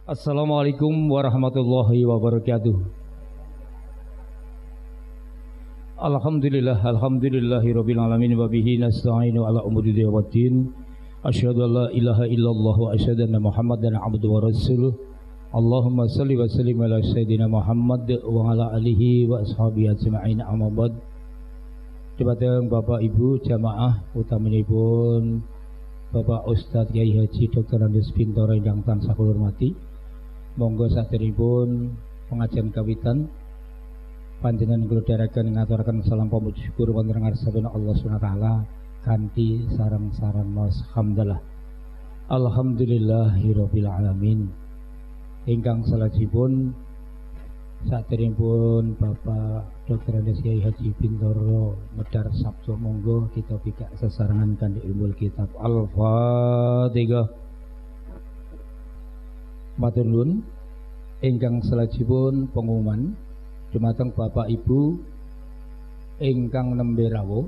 Assalamualaikum warahmatullahi wabarakatuh. Alhamdulillahirabbil alamin wa bihi nasta'inu ala umuri dunya waddin. Asyhadu an la ilaha illallah wa asyhadu anna Muhammadan abduhu wa rasuluh. Allahumma shalli wa sallim ala sayyidina Muhammad wa ala alihi wa ashabihi ajma'in. Amma ba'd. Dumateng Bapak Ibu jamaah utaminipun Bapak Ustadz Kyai Haji Dr. Andes Bintoro ingkang tansah kula hormati. Monggo saderengipun pengajian kawitan panjenengan kula dherekaken ngaturaken salam pamuji syukur wonten ngarsane Allah Subhanahu wa taala kanthi sareng-sareng maos hamdalah. Alhamdulillahirabbil alamin. Ingkang salajengipun saderengipun Bapak Dr. Andes Kyai Haji Bintoro medhar sabda monggo kita pikak sesarengan kanthi ilmu kitab Al-Fatihah. Matur nuwun. Ingkang salajengipun pengumuman dumateng Bapak Ibu ingkang nembe rawuh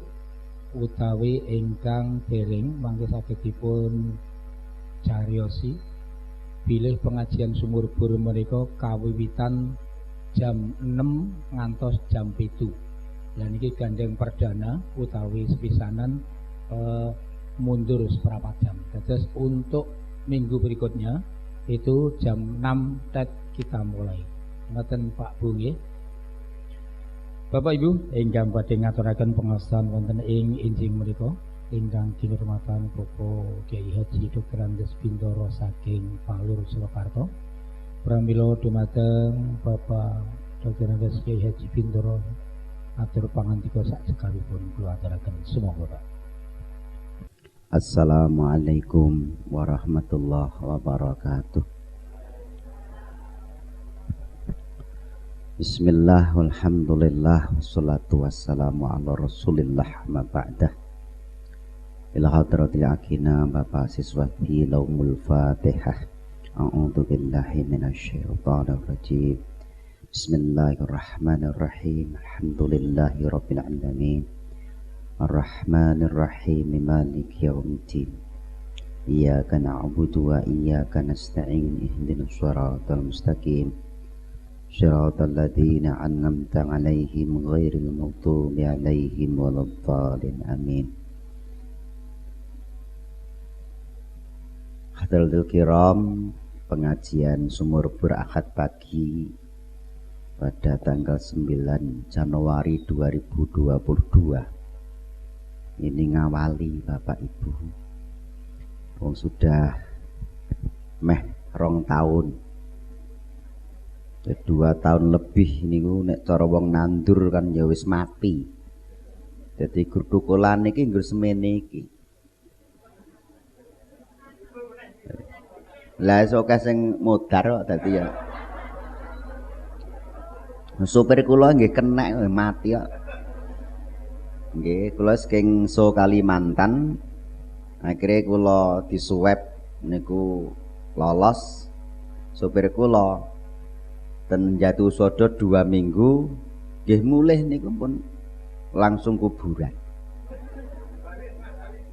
utawi ingkang dereng mangke sagedipun cariosi bilih pengajian sumur bor menika kawiwitan jam 6 ngantos jam 7. Lah niki gandeng perdana utawi sepisanan mundur seperempat jam. Terus untuk minggu berikutnya itu jam 6 tet kita mulai. Ngoten Pak Bu nggih. Bapak Ibu ingkang badhe ngaturaken pangaosan wonten ing injing menika ingkang kinurmatan Bapak Kyai Haji Dr. Andes Bintoro saking Palur Surakarta. Pramila dumateng Bapak Dr. Andes Kyai Haji Bintoro atur pangantika sak sekalipun kula aturaken sumangga Pak. Assalamualaikum warahmatullahi wabarakatuh. Bismillah walhamdulillah wassalatu wassalamu ala rasulillah ma ba'dah. Ila hadratil akina Bapak siswati laumul fatihah. A'udzu billahi minasyaitonir rajim. Bismillahirrahmanirrahim. Alhamdulillahi rabbil alamin. Ar-Rahmanir Rahim Maliki Yaumiddin. Iyyaka na'budu wa iyyaka nasta'in. Ihdinas shiratal mustaqim. Shiratal ladzina an'amta 'alaihim ghairil maghdubi 'alaihim waladdallin. Amin. Hadirin kiram, pengajian sumur bor Ahad pagi pada tanggal 9 Januari 2022 ini ngawali Bapak Ibu. Wong sudah meh 2 tahun. 2 tahun lebih niku nek cara wong nandur kan ya wis mati. Dadi grutukulan iki nggo semene iki. Lah sok sing modar kok dadi ya. Supir kula nggih kenek mati kok. Nggih, kula saking Kalimantan. Akhire kula disuwep niku lolos. Supir kula ten Jatuh Sodo 2 minggu nggih mulih niku pun langsung kuburan.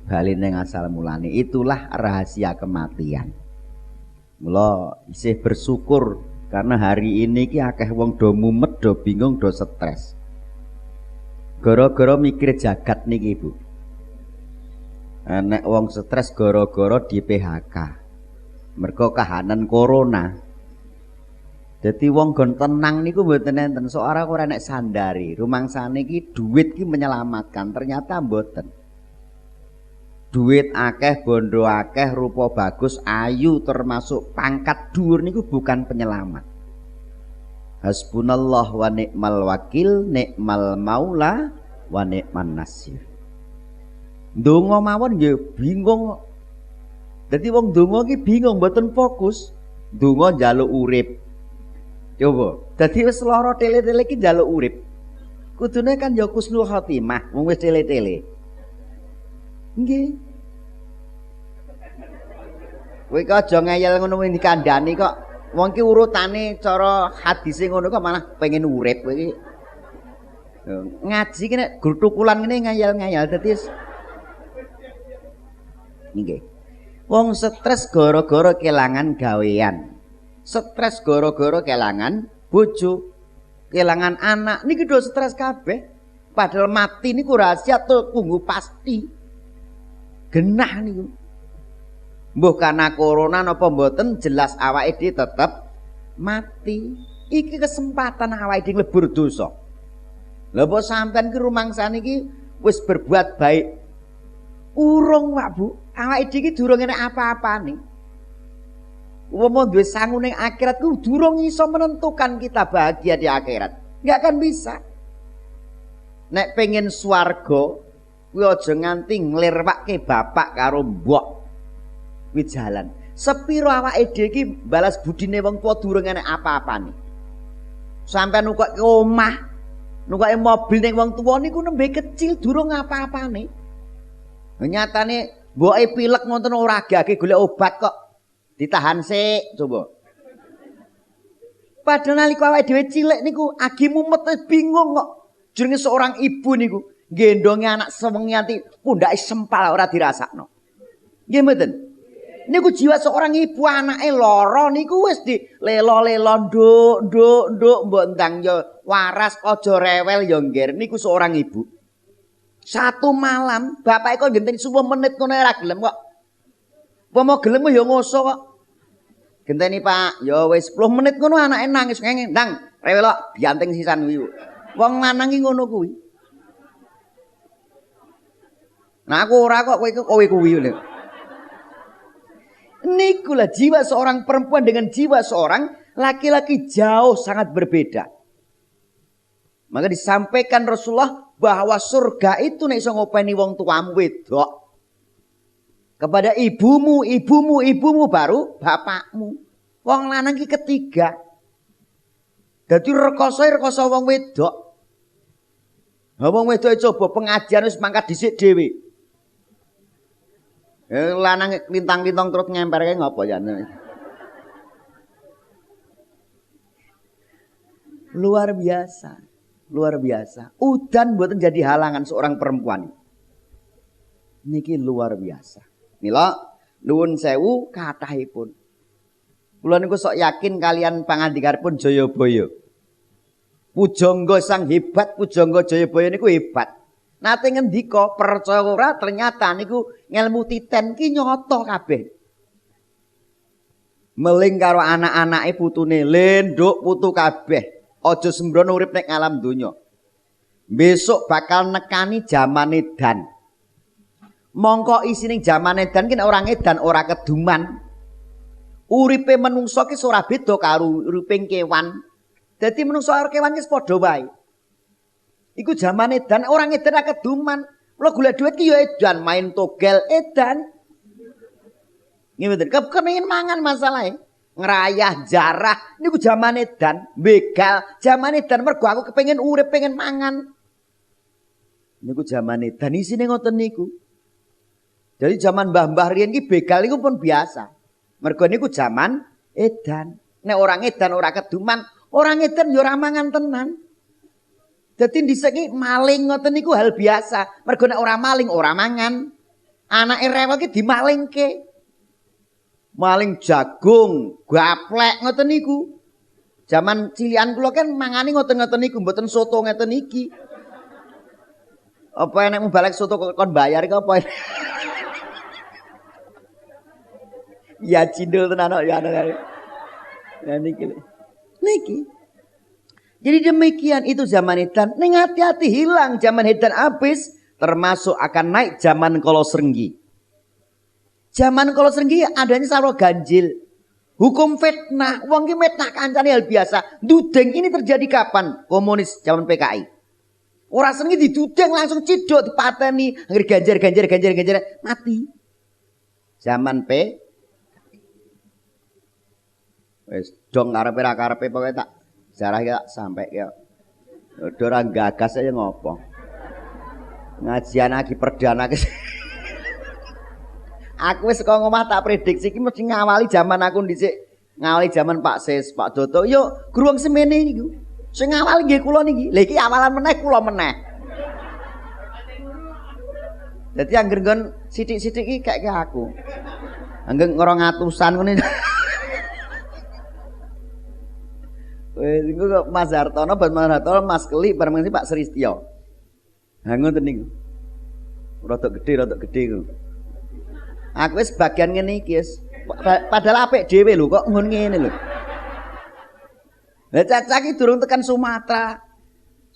Bali ning asal mulane. Itulah rahasia kematian. Mula isih bersyukur karena hari ini ki akeh wong do mumet, do bingung, do stres. Gara-gara mikir jagat niki Bu. Nek wong stres gara-gara di PHK. Mergo kahanan corona. Dadi wong gon tenang niku mboten enten, sok ora nek sandari. Rumangsane iki duit ki menyelamatkan, ternyata mboten. Duit akeh, bondo akeh, rupa bagus, ayu termasuk pangkat dhuwur niku bukan penyelamat. Hasbunallah wa ni'mal wakil, ni'mal maula wa ni'man nasir. Ndonga mawon nggih bingung. Dadi wong ndonga iki bingung mboten fokus. Ndonga njaluk urip. Coba, dadi wis lara tele-tele iki njaluk urip. Kudune kan ya husnul khotimah, wong wis tele-tele. Nggih. Kowe kok aja ngeyel ngono kuwi dikandhani kok. Wong ki urutane cara hadise ngono kok malah pengen urip kowe iki. Ngaji ki nek grutukulan ngene ngayal-ngayal dadi nggih. Wong stres gara-gara kelangan gawean. Stres gara-gara kelangan bojo, kelangan anak niki do stres kabeh. Padahal mati niku rahasia tunggu pasti. Genah niku. Mbuh karena corona napa mboten jelas awake dhewe tetep mati. Iki kesempatan awake dhewe nglebur dosa. Lha apa sampean ki rumangsane iki wis berbuat baik. Urung Pak Bu, awake dhewe iki durung enek apa-apane. Umpama duwe sangu ning akhirat ku durung iso menentukan kita bahagia di akhirat. Enggak akan bisa. Nek pengen swarga kuwi aja nganti nglirwake bapak karo mbok. Kuwi jalan. Sepiro awake dhewe iki balas budine wong tuwa durung enek apa-apane. Sampeyan nukoke omah, nukoke mobil ning wong tuwa niku nembe kecil durung apa-apane. Nyatane mboke pilek ngoten ora gage golek obat kok. Ditahan sik coba. Padahal nalika awake dhewe cilik niku agi mumet bingung kok. Jenenge seorang ibu niku gendonge anak sewengi nganti pundake sempal ora dirasakno. Nggih mboten? Niku jiwa seorang ibu anake lara niku wis dilelo-lelo nduk mbok ndang ya waras aja rewel ya ngger niku seorang ibu. Satu malam bapake kok genteni 10 menit ngono ora gelem kok. Apa mau gelem ya ngoso kok. Genteni Pak, ya wis 10 menit ngono anake nangis ngene, "Ndang, rewel kok bianting sisan kuwi." Wong lanang ki ngono kuwi. Nah aku ora kok kowe kuwi lho. Nikulah jiwa seorang perempuan dengan jiwa seorang laki-laki jauh sangat berbeda. Maka disampaikan Rasulullah bahwa surga itu nek iso ngopeni wong tuamu wedok. Kepada ibumu baru bapakmu. Wong lanang ki ketiga. Dadi rekoso wong wedok. Wong wedok coba pengajian wis mangkat dhisik dhewe. Lanang lintang-lintang terus ngemperke ngopo ya. Luar biasa. Luar biasa. Udan mboten jadi halangan seorang perempuan. Niki luar biasa. Mila nuwun sewu kathahipun. Kula niku sok yakin kalian pangandikaripun Jayabaya. Pujangga sang hebat, Pujangga Jayabaya niku hebat. Nate ngendika percaya ora ternyata niku ngelmu titen ki nyata kabeh. Meling karo anak-anake putune, "Lenduk putu kabeh, aja sembrono urip nek alam donya. Besok bakal nekani jaman edan." Mongko isining jaman edan ki nek ora edan ora keduman. Uripe menungso ki ora beda karo uriping kewan. Dadi menungso karo kewan ki padha wae. Iku jaman edan, orang edan ra keduman. Mula golek duit ki ya edan, main togel edan. Nggih mboten, kepengin mangan masalahe. Ngrayah jarah niku jaman edan, begal jaman edan mergo aku kepengin urip, pengen mangan. Niku jaman edan isine ngoten niku. Jadi zaman mbah-mbah riyen ki begal niku pun biasa. Mergo niku jaman edan. Nek orang edan ora keduman, orang edan ya ora mangan tenan. Dadi dhisik iki maling ngoten niku hal biasa. Mergo nek ora maling ora mangan. Anake rewel ki dimalingke. Maling jagung, gaplek ngoten niku. Zaman cilian kula kan mangani ngoten-ngoten niku, mboten soto ngeten iki. Apa enek mubalek soto kon bayar iki apa? Ya cindul tenan kok ya ana. Ya niki. Niki. Jadi demikian itu zaman edan. Ning hati-hati hilang zaman edan habis, termasuk akan naik zaman kolosrenggi. Zaman kolosrenggi adanya sarwa ganjil. Hukum fitnah, wong ki fitnah kancane hal biasa. Dudeng ini terjadi kapan? Komunis zaman PKI. Ora sengi didudeng langsung ciduk dipateni, ganjar mati. Zaman P wis dong karepe ra karepe pokoke tak jarah ya sampai ya. Udah orang gagas aja ngopo. Ngajian lagi perdana ke. Aku wis kok ngomah tak prediksi iki mesti ngawali zaman aku dhisik. Ngawali zaman Pak Sis, Pak Doto. Yo gruwang semene niku. Sing ngawali nggih kula niki. Lah iki awalan meneh kula meneh. Dadi anggere nggon sithik-sithik iki kayak aku. Anggere ngorong atusan ngene. Niku kok Mas Hartono, Mas Hartono, Mas Keli bareng si Pak Sristyo. Ha ngoten niku. Rada gedhe ku. Aku wis bagian ngene iki wis. Padahal apik dhewe lho kok ngon ngene lho. Lah Caca iki durung tekan Sumatera.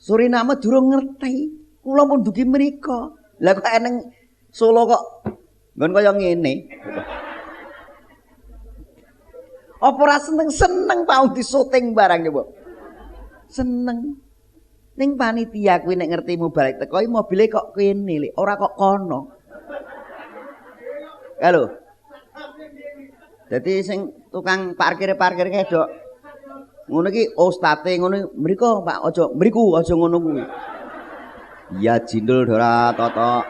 Suriname durung ngerti. Kula pun dugi mriko. Lah kok eneng Solo kok nggon kaya ngene. Apa ora seneng tau disuting barang coba. Seneng. Ning panitia kuwi nek ngertimu balik teko mobile kok kene lho, ora kok kono. Halo. Dadi sing tukang parkir kedok. Ngono iki ostate ngono mriko Pak aja mriku aja ngono kuwi. Iya jindul ora totok.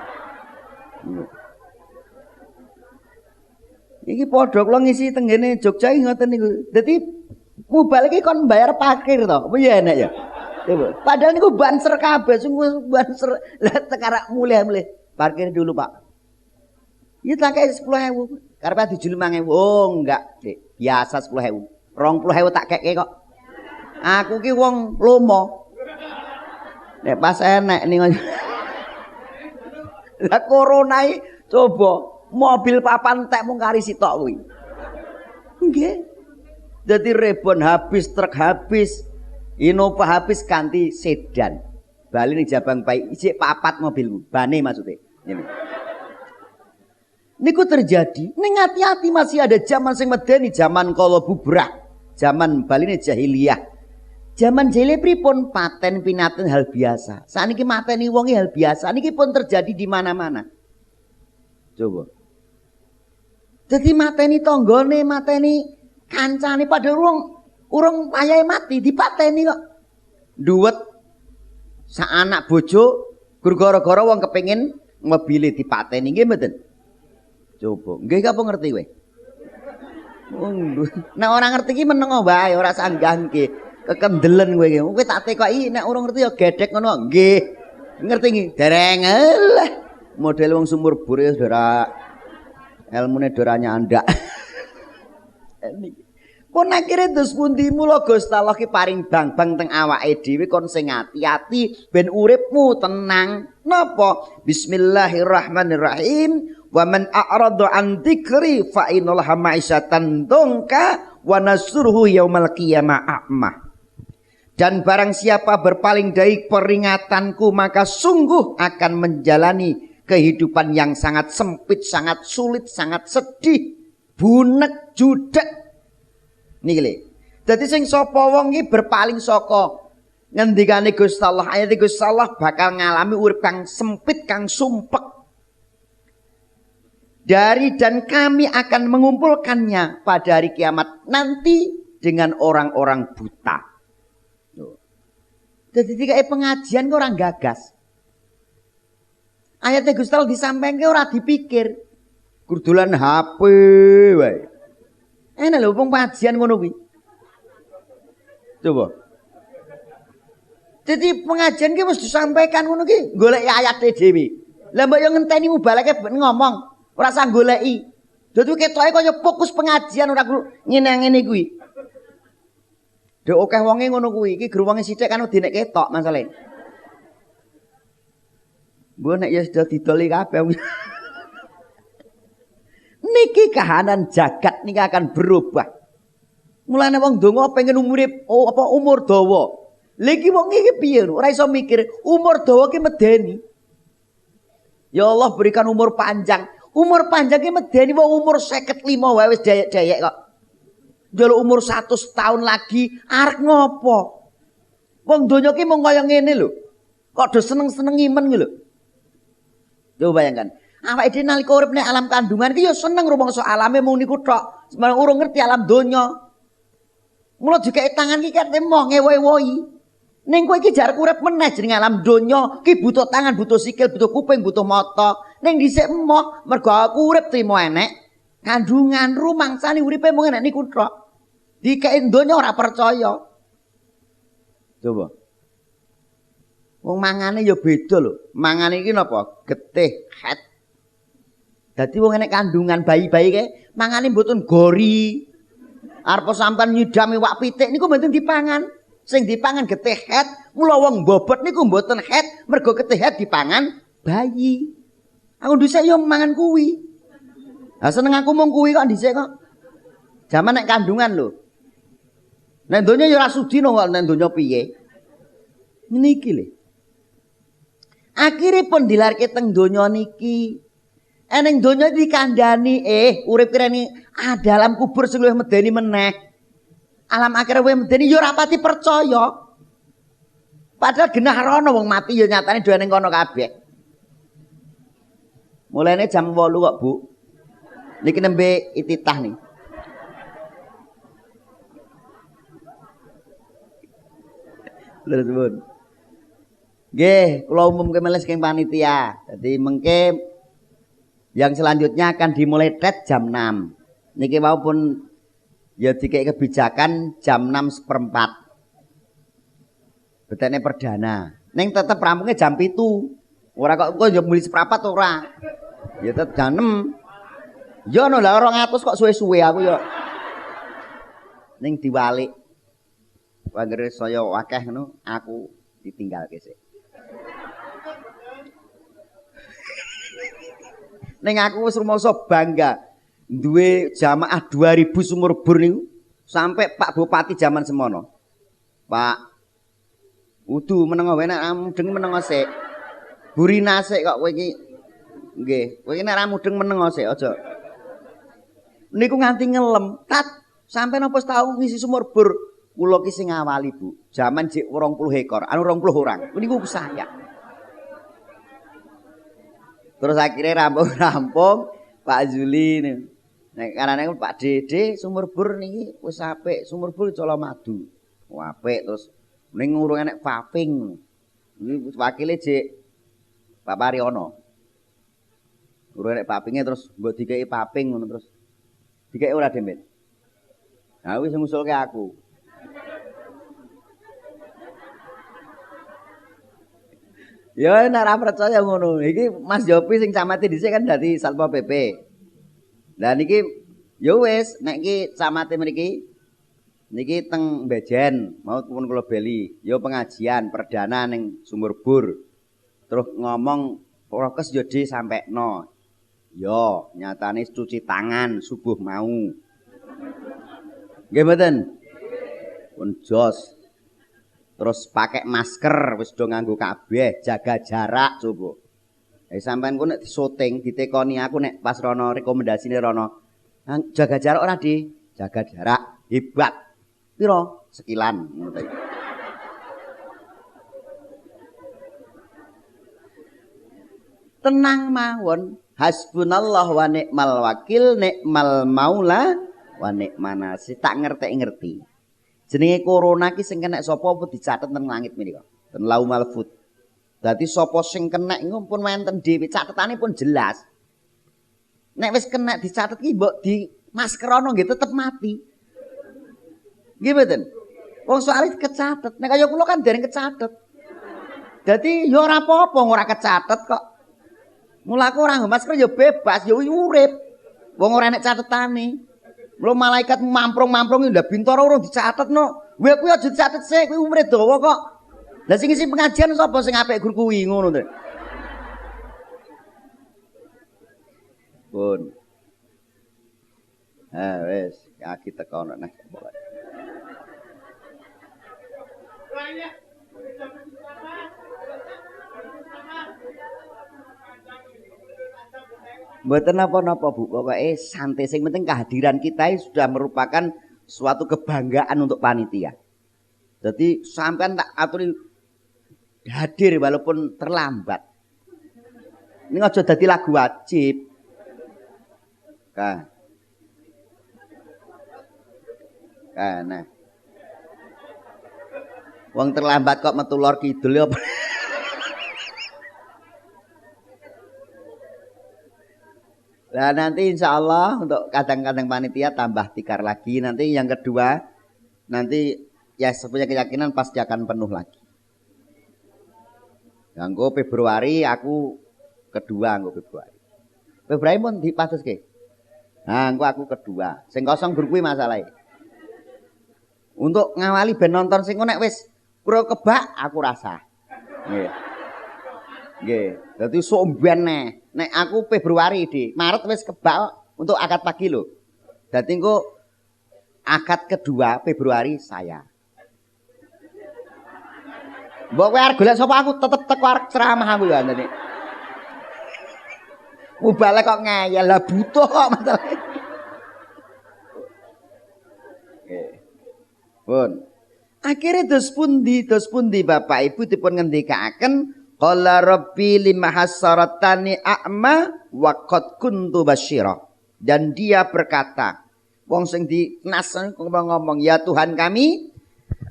Iki padha kula ngisi tenggene Jogja iki ngoten niku. Dadi mubal iki kon bayar parkir to. Piye enak ya? Coba. Padahal niku banser kabeh, sungguh banser. Lah tekarak mulih-mulih. Parkir dulu, Pak. Ya tak kei 10.000. Karepe dijul 5.000. Oh, enggak, Dik. Biasa 10.000. 20.000 tak keke kok. Aku ki wong lomo. Nek pas enek ning lah corona iki coba mobil papan tek mung kari sitok kuwi. Nggih. Dadi rebon habis, truk habis, Innova habis ganti sedan. Bali ning Jabang Pai isih papat mobilku. Bane maksudnya. Ngene. Niku terjadi. Ning hati-hati masih ada zaman sing medeni, zaman kala bubrah. Zaman Bali jahiliyah. Zaman jahiliyah pripun paten pinaten hal biasa. Saniki mateni wong hal biasa. Niki pun terjadi di mana-mana. Coba. Jadi mateni tonggone, mateni kancane padahal urung wayahe mati dipateni kok. Duwet sak anak bojo gara-gara wong kepengin mobile dipateni nggih mboten? Coba. Nggih apa ngerti kowe? Nek ora ngerti iki meneng wae ora sanggah nggih. Kekendelen kowe iki. Kowe tak tekoki nek ora ngerti ya gedhek ngono. Nggih. Ngerti nggih? Dereng lah. Model wong sumur bur ya saudara. Elmune doranya andak. Pun akhire dus pundi mula Gusti Allah ki paring bang-bang teng awake dhewe kon sing ati-ati ben uripmu tenang. Napa? Bismillahirrahmanirrahim. Wa man a'rada an dzikri fa innallaha ma'isyatan dongka wa nasruhu yaumal qiyamah a'ma. Dan barang siapa berpaling dari peringatanku maka sungguh akan menjalani kehidupan yang sangat sempit, sangat sulit, sangat sedih, bunek, judek. Niki lho. Dadi sing sapa wong iki berpaling saka ngendikane Gusti Allah, ayat Gusti Allah bakal ngalami urip kang sempit, kang sumpek. Dari dan kami akan mengumpulkannya pada hari kiamat nanti dengan orang-orang buta. Jadi kayak pengajian kok orang gagas. Ayatnya Gusti Allah disampaikan ora dipikir. Kurdulan HP wae. Enak lho wong pengajian ngono kuwi. Coba. Jadi pengajian ki wis disampaikan ngono ki, golek ayate dhewe. Lah mbok yo ngenteni mubalake ngomong, ora usah goleki. Dadi ketoke kaya fokus pengajian ora ngene-ngene kuwi. Dek akeh wonge ngono kuwi, iki gruwonge sithik kan dinek ketok masalahe. Mbok nek ya sudah didoli kabeh. Niki kahanan jagat niki akan berubah. Mulane wong donga pengen umur dawa. Lha iki wong iki piye ora iso mikir umur dawa ki medeni. Ya Allah berikan umur panjang. Umur panjang ki medeni wong umur 55 wae wis dayek-dayek kok. Njaluk umur 100 tahun lagi arep ngopo? Wong donya ki mung kaya ngene lho. Kok do seneng-seneng imen ki lho. Coba bayangkan. Awake dhewe nalika urip ning alam kandungan iki ya seneng rumangsa alame mung niku tok. Sembarang urung ngerti alam donya. Mula dikek tangan iki kate moh ngewohi-wohi. Ning kowe iki jar urip meneh jeneng alam donya, ki butuh tangan, butuh sikil, butuh kuping, butuh mata. Ning dhisik moh mergo aku urip trimo enek. Kandungan rumangsane uripe mung enek niku tok. Dikek donya ora percaya. Coba. Wong mangane ya beda lho. Mangane iki napa? Getih, het. Dadi wong enek kandungan bayi-bayi kae mangane mboten gori. Arep sampean nyidam iwak pitik niku mboten dipangan. Sing dipangan getih het, mula wong bobot niku mboten het, mergo getih het dipangan bayi. Aku dhisik yo mangan kuwi. Lah seneng aku mung kuwi kok dhisik kok. Zaman nek kandungan lho. Nek donya yo ora sudino kok nek donya piye. Niki lho. Akhiripun dilarke teng donya niki. Eneng donya dikandani urip kirene dalam kubur sing luwih medeni meneh. Alam akhir luwih medeni yo ora pati percaya. Padahal genah rono wong mati yo nyatane dhewe ning kono kabeh. Mulane jam 8 kok, Bu. Niki nembe ititah nih. Terus pun. Nggih, kula umumke meles keng panitia. Dadi mengke yang selanjutnya akan dimulai tet jam 6. Niki maupun ya dikek kebijakan jam 6:04. Betene perdana. Ning tetep rampungnya jam 7. Ora kok engko ya muli 1/4 ora. Ya tetep jam 6. Ya ono lah 200 kok suwe-suwe aku ya. Ning diwalik. Anggere saya akeh ngono, aku ditinggalke sik. Ning aku wis rumangsa bangga duwe jamaah 2000 sumur bor niku sampai Pak Bupati zaman semono. Pak udu menengo wae nek mudeng menengo sik. Burina sik kok kowe iki. Nggih, kowe iki nek ra mudeng menengo sik aja. Niku nganti ngelem. Tat, sampai napa tau ngisi sumur bor? Kula ki sing ngawali, Bu. Zaman jek 20 ekor, 20 orang. Niku saya. Terus akhirnya rampung-rampung Pak Zuli nih. Nek karane Pak Dede sumur bor niki wis apik, sumur bor Colomadu. Apik terus ning urung enek paving. Iki wakile jek Pak Pariono. Urung enek pavinge terus mbok dikeki paving ngono terus. Dikeki ora Demet. Nah wis ngusulke aku. Ya nek ora percaya ngono. Iki Mas Yopi sing camate dhisik kan dadi Satpol PP. Lah niki ya wis nek iki camate mriki niki teng Bejen mau pun kula beli. Ya pengajian perdana ning Sumur Bor. Terus ngomong prokes yo disampekno. Yo nyatane cuci tangan subuh mau. Nggih mboten? Pun jos. Terus pakai masker wis do nganggo kabeh, jaga jarak coba. Sampeyan ku nek syuting ditekoni aku nek pas rono rekomendasine rono. Jaga jarak ora di, jaga jarak hebat. Piro? Sekilan ngono ta. Tenang mawon, hasbunallah wa ni'mal wakil, ni'mal maula wa ni'man nasir. Tak ngerti-ngerti. Jenenge corona ki sing kenek sapa apa dicatet nang langit menika. Ten Lauhul Mahfuz. Dadi sapa sing kenek iku pun wonten dhewe catetane pun jelas. Nek wis kenek dicatet ki mbok di maskerono nggih tetep mati. Nggih mboten? Wong soalé kecatet. Nek kaya kula kan dereng kecatet. Dadi ya ora apa-apa ora kecatet kok. Mulaku ora nggo masker ya bebas ya urip. Wong ora enek catetane. Lho malaikat mamprong-mamprong ndak bintara urung dicatetno. Kowe kuwi aja dicatet sik, kuwi umure dawa kok. Lah sing ngisi pengajian sapa sing apik guru kuwi ngono to. Pun. Wis, aki tekono nek. Mboten napa-napa Bu, pokoknya santai. Sing penting kehadiran kita sudah merupakan suatu kebanggaan untuk panitia. Jadi sampean tak aturi hadir walaupun terlambat. Ini aja dadi lagu wajib. Nah. Wong terlambat kok metu lor kidul ya. Nah nanti insya Allah untuk kadang-kadang panitia tambah tikar lagi. Nanti yang kedua nanti ya punya keyakinan pasti akan penuh lagi. Nganggo Februari aku kedua nganggo Februari. Februari pun dipatuske. Nah, aku kedua. Sing kosong guru kuwi masalahe. Untuk ngawali ben nonton sing nek wis kura kebak aku rasa. Nggih. Nggih, dadi sok mben nek aku Februari di Maret wis kebak untuk akad pagi lho. Dadi engko akad kedua Februari saya. Mbok kowe arep golek sapa aku tetep teko arep ceramah aku ya ngene. Mubalek kok ngeyel lah butuh kok masalah. Nggih. Pun. Akhire dos pundi Bapak Ibu dipun ngendikaken qala rabbi lima hasaratani a'ma wa qad kuntu basyira. Dan dia berkata, wong sing dinas ngomong, ya Tuhan kami,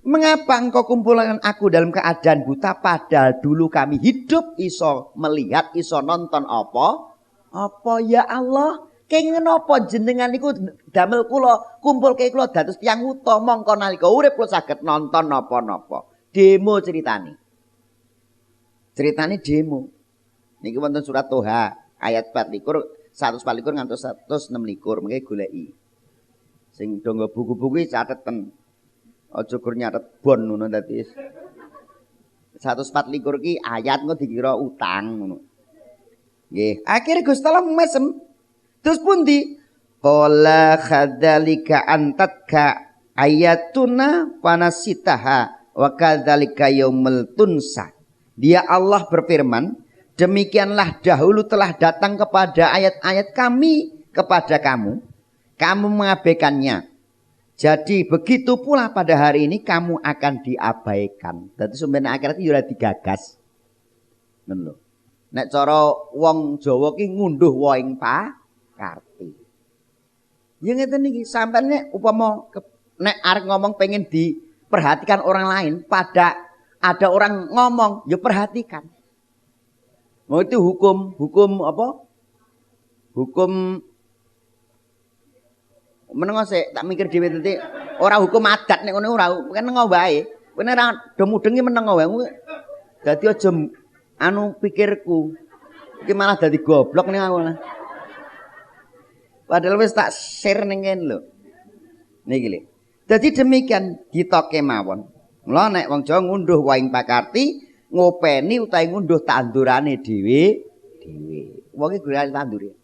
mengapa engkau kumpulkan aku dalam keadaan buta padahal dulu kami hidup iso melihat iso nonton apa? Apa ya Allah? Kenging napa jenengan niku damel kula kumpulke kula dados tiyang wuta mongko nalika urip kula saged nonton napa-napa. Demo ceritane. Ceritane demo. Niki wonten surat Toha ayat 24 124 ngantos 126 mengke goleki. Sing do nggo buku-buku cateten. Aja gur nyatet bon ngono dadi 124 ki ayat engko dikira utang ngono. Nggih, akhire Gusti Allah mesem. Terus pundi? Qala khadzalika antatka ayatuna panasitaha wa kadzalika yaumul tunsa. Dia Allah berfirman, demikianlah dahulu telah datang kepada ayat-ayat kami kepada kamu. Kamu mengabaikannya. Jadi begitu pula pada hari ini kamu akan diabaikan. Dadi sumber akhirat iki ora digagas. Ngono lho. Nek cara wong Jawa ki ngunduh woing pakarti. Ya ngeten iki, sampeyan nek upama nek arep ngomong pengen diperhatikan orang lain, pada ada orang ngomong, ya perhatikan. Mau itu hukum apa? Hukum menengo sik tak mikir dhewe dadi ora hukum adat nek ngono ora menengo wae. Kowe ora do mudengi menengo wae. Dadi aja anu pikirku. Iki malah dadi goblok ning aku. Padahal wis tak share ning kene lho. Niki lho. Dadi demikian ditoke mawon. Mula nek wong Jawa ngunduh waing pakarti ngopeni utahe ngunduh tandurane dhewe. Wong iki golek tandure.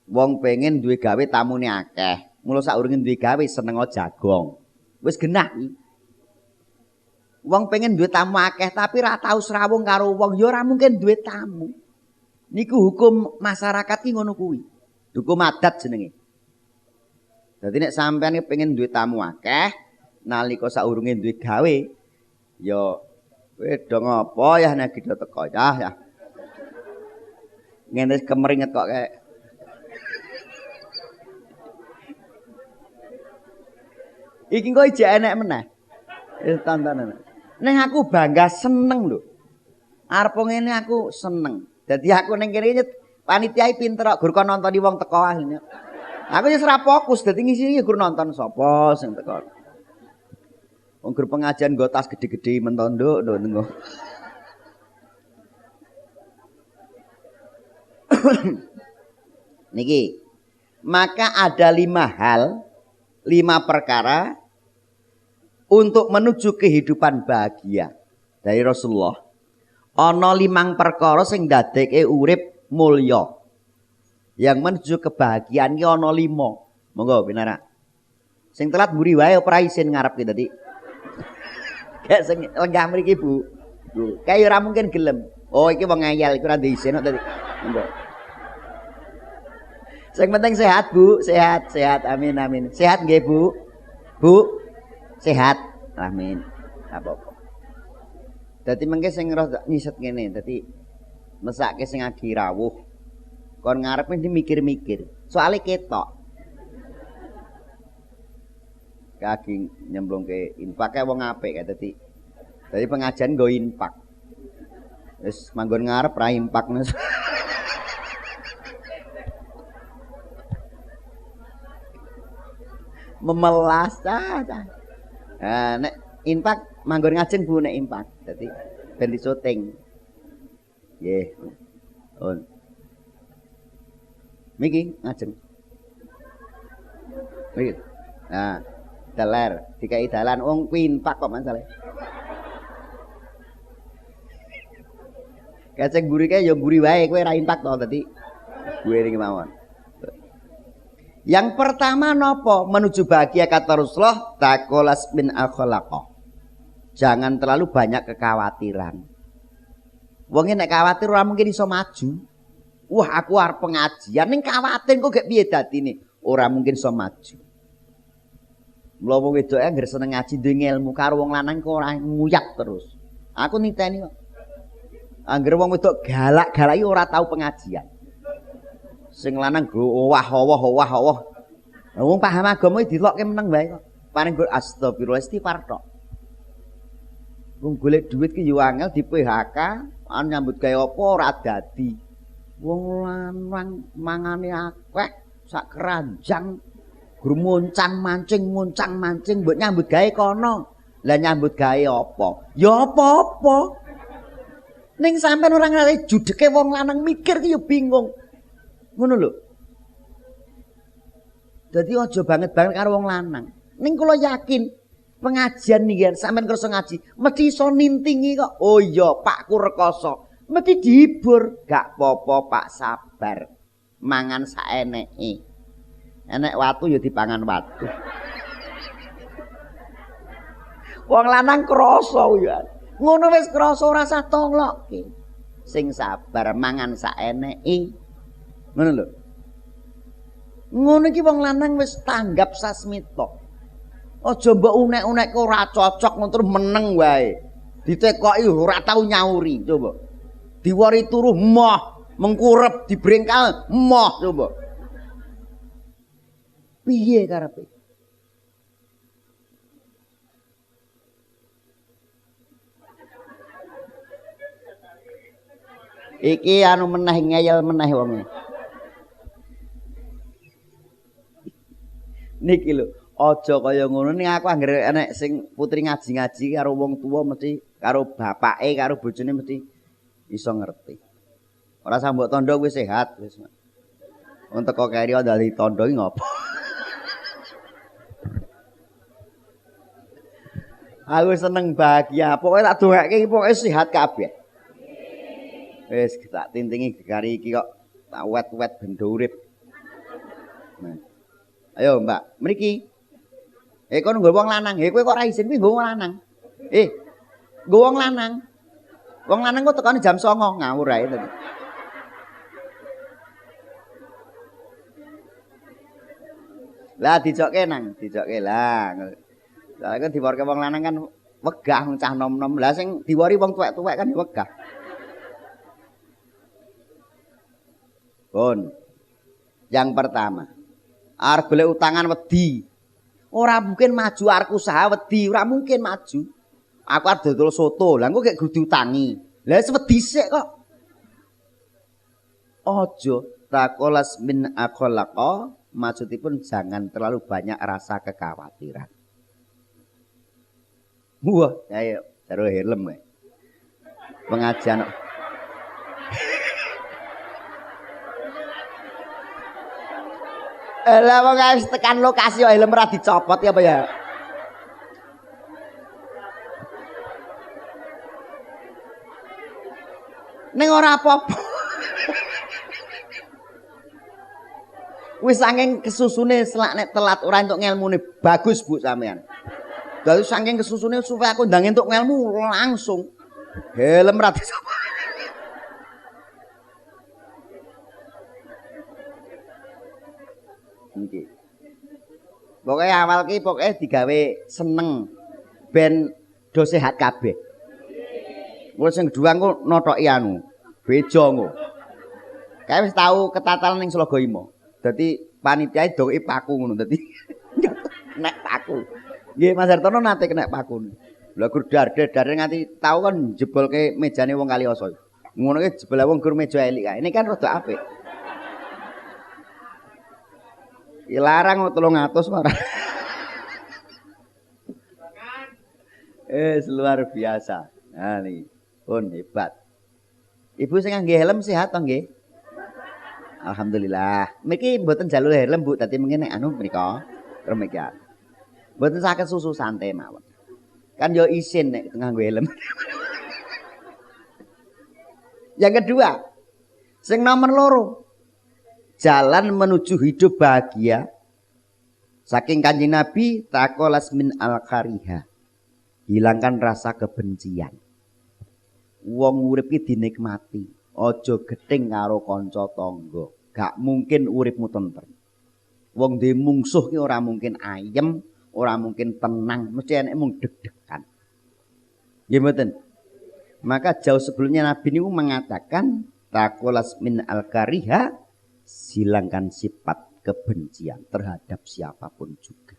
Wong pengen duwe gawe tamune akeh. Mula saurunge duwe gawe seneng jagong. Wis genah iki. Wong pengen duwe tamu akeh tapi ra tau srawung karo wong ya ora mungkin duwe tamu. Niku hukum masyarakat ki ngono kuwi. Hukum adat jenenge. Dadi nek sampean pengen duwe tamu akeh nalika saurunge duwe gawe ya kowe do ngopo ya nek kita teko ya. Ngene kemeringet kok kayak iki kok ijek enek meneh. Tontonan. Ning aku bangga seneng lho. Arep ngene aku seneng. Dadi aku ning kene panitia pinter kok gur kon nontoni wong teko ahline. Aku wis ora fokus dadi ngisi gur nonton sapa sing teko. Wong gur pengajian nggo tas gede-gede mentondok lho nggo. Niki. Maka ada 5 hal, 5 perkara untuk menuju kehidupan bahagia dari Rasulullah. Ana 5 perkara sing ndadekke urip mulya. Yang menuju kebahagiaan ki ana 5. Monggo pinara. Sing telat mburi wae ora isin ngarep ki tadi. Kayak sing lenggah mriki Bu. Bu, kayak ora mungkin gelem. Oh iki wong ngayal iki ora ndek isin kok tadi. Monggo. Sing penting sehat Bu, sehat. Amin. Sehat nggih Bu? Bu, sehat. Amin. Apa-apa. Dadi mengke sing roh nyiset ngene, dadi mesake sing agi rawuh. Kon ngarep iki mikir-mikir. Soale ketok. Kaki nyemplungke infak kae wong apik kae dadi. Dadi pengajian nggo infak. Wis manggon ngarep ra infak. Memelas nek infak manggon ngajeng Bu nek infak. Dadi ben disyuting. Nggih. Miki ngajeng. Miki. Nah, Daler, dikai dalan wong kuwi infak kok masalahe. Kacek mburi kae ya mburi wae kowe ra infak to dadi gue ning mawon. Yang pertama nopo menuju bahagia kata Rasulullah takolas min akhlaqah. Jangan terlalu banyak kekhawatiran. Wong nek khawatir ora mungkin iso maju. Wah, aku arep pengajian ning khawatir kok gak piye dadine. Ora mungkin iso maju. Mula wong wedoke anggere seneng ngaji duwe ilmu karo wong lanang kok ora nguyak terus. Aku niteni kok. Anggere wong wedok galak-galaki ora tau pengajian. Sing lanang go owah. Wong paham agama dilokke meneng wae kok. Paling go astagfirullah istighfar tok. Wong golek duit ki yo angel di PHK, nyambut gawe apa ora dadi. Wong lanang mangane akeh sak keranjang guru moncang mancing mbok nyambut gawe kono. Lah nyambut gawe apa? Ya apa-apa. Ning sampean ora ngerti judeke wong lanang mikir ki yo bingung. Ngono lho. Dadi aja banget-banget karo wong lanang. Ning kula yakin pengajian nih sampean kersa ngaji mesti iso nintingi kok. Oh iya, Pakku rekoso. Mesti dihibur. Gak apa-apa, Pak, sabar. Mangan saeneke. Enek watu ya dipangan watu. Wong lanang krasa ya. Ngono wis krasa ora usah tonglokke. Sing sabar mangan saeneke. Ngono lho. Ngono iki wong lanang wis tanggap sasmita. Aja mbok unek-unek ora cocok ngono terus meneng wae. Ditekoki ora tau nyauri coba. Diwari turu moh, mengkurep dibrengkal moh coba. Piye karepe? Iki anu meneh ngeyel meneh wonge. Niki lho, aja kaya ngono ning aku anggere enek sing putri ngaji-ngaji karo wong tuwa mesti karo bapake karo bojone mesti iso ngerti. Ora sambok tondo kuwi sehat wis. Wong teko keri ndali tondo iki ngopo? Aku seneng bahagia, pokoke tak dongake iki pokoke sehat kabeh. Wis tak tintingi gegari iki kok tak wet-wet ben urip. Nah. Ayo Mbak, mriki. Kono nggo wong lanang. Kowe kok ra izin kuwi nggo wong lanang. Nggo wong lanang. Wong lanang kok tekane jam 09.00 ngawur ae tadi. Lah dijokke nang, dijokke lah. Lah kan diworke wong lanang kan wegah cah nom-nom. Lah sing diwari wong tuwek-tuwek kan wegah. Pun. Yang pertama, arep golek utangan wedi. Ora mungkin maju arep usaha wedi, ora mungkin maju. Aku arep dodol soto, lah engko gek kudu utangi. Lah wis wedi sik kok. Aja takolas min akhlaqa, maksudipun jangan terlalu banyak rasa kekhawatiran. Wah, ayo karo helm wae. Pengajian lah wong wis tekan lokasi helm ora dicopot ya apa ya? Ning ora apa-apa. Wis saking kesusune selak nek telat ora entuk ngelmune bagus Bu sampean. Dadi saking kesusune supaya aku ndang entuk ngelmu langsung helm ora dicopot. Nggih. Pokoke awal ki pokoke digawe seneng ben do sehat kabeh. Wong sing kedua engko notoki anu, beja engko. Kae wis tau ketatalan ning Slogoimo. Dadi panitiae doki paku ngono dadi nek paku. Nggih Mas Hartono nate kena paku. Lah gur dar-dar nganti tau kan jebolke mejane wong Kalioso. Ngono ki jebol wong gur meja elik kae. Ini kan rada apik. Larang 300 ora. Luar biasa. Nah niki pun hebat. Ibu sing ngangge helm sehat to nggih? Alhamdulillah. Miki mboten jalur helm Bu, dadi mengene anu mriko. Remikian. Mboten saged susu santai mawon. Kan yo isin nek nganggo helm. Yang kedua, sing nomor loro, jalan menuju hidup bahagia. Saking Kanjeng Nabi takolas min al-kariha. Hilangkan rasa kebencian. Wong urip iki dinikmati, aja gething karo kanca tangga. Gak mungkin uripmu tentrem. Wong duwe mungsuh ki ora mungkin ayem, ora mungkin tenang, mesti enek mung deg-degan. Nggih mboten? Maka jauh sebelumnya Nabi niku mengatakan takolas min al-kariha, hilangkan sifat kebencian terhadap siapapun juga.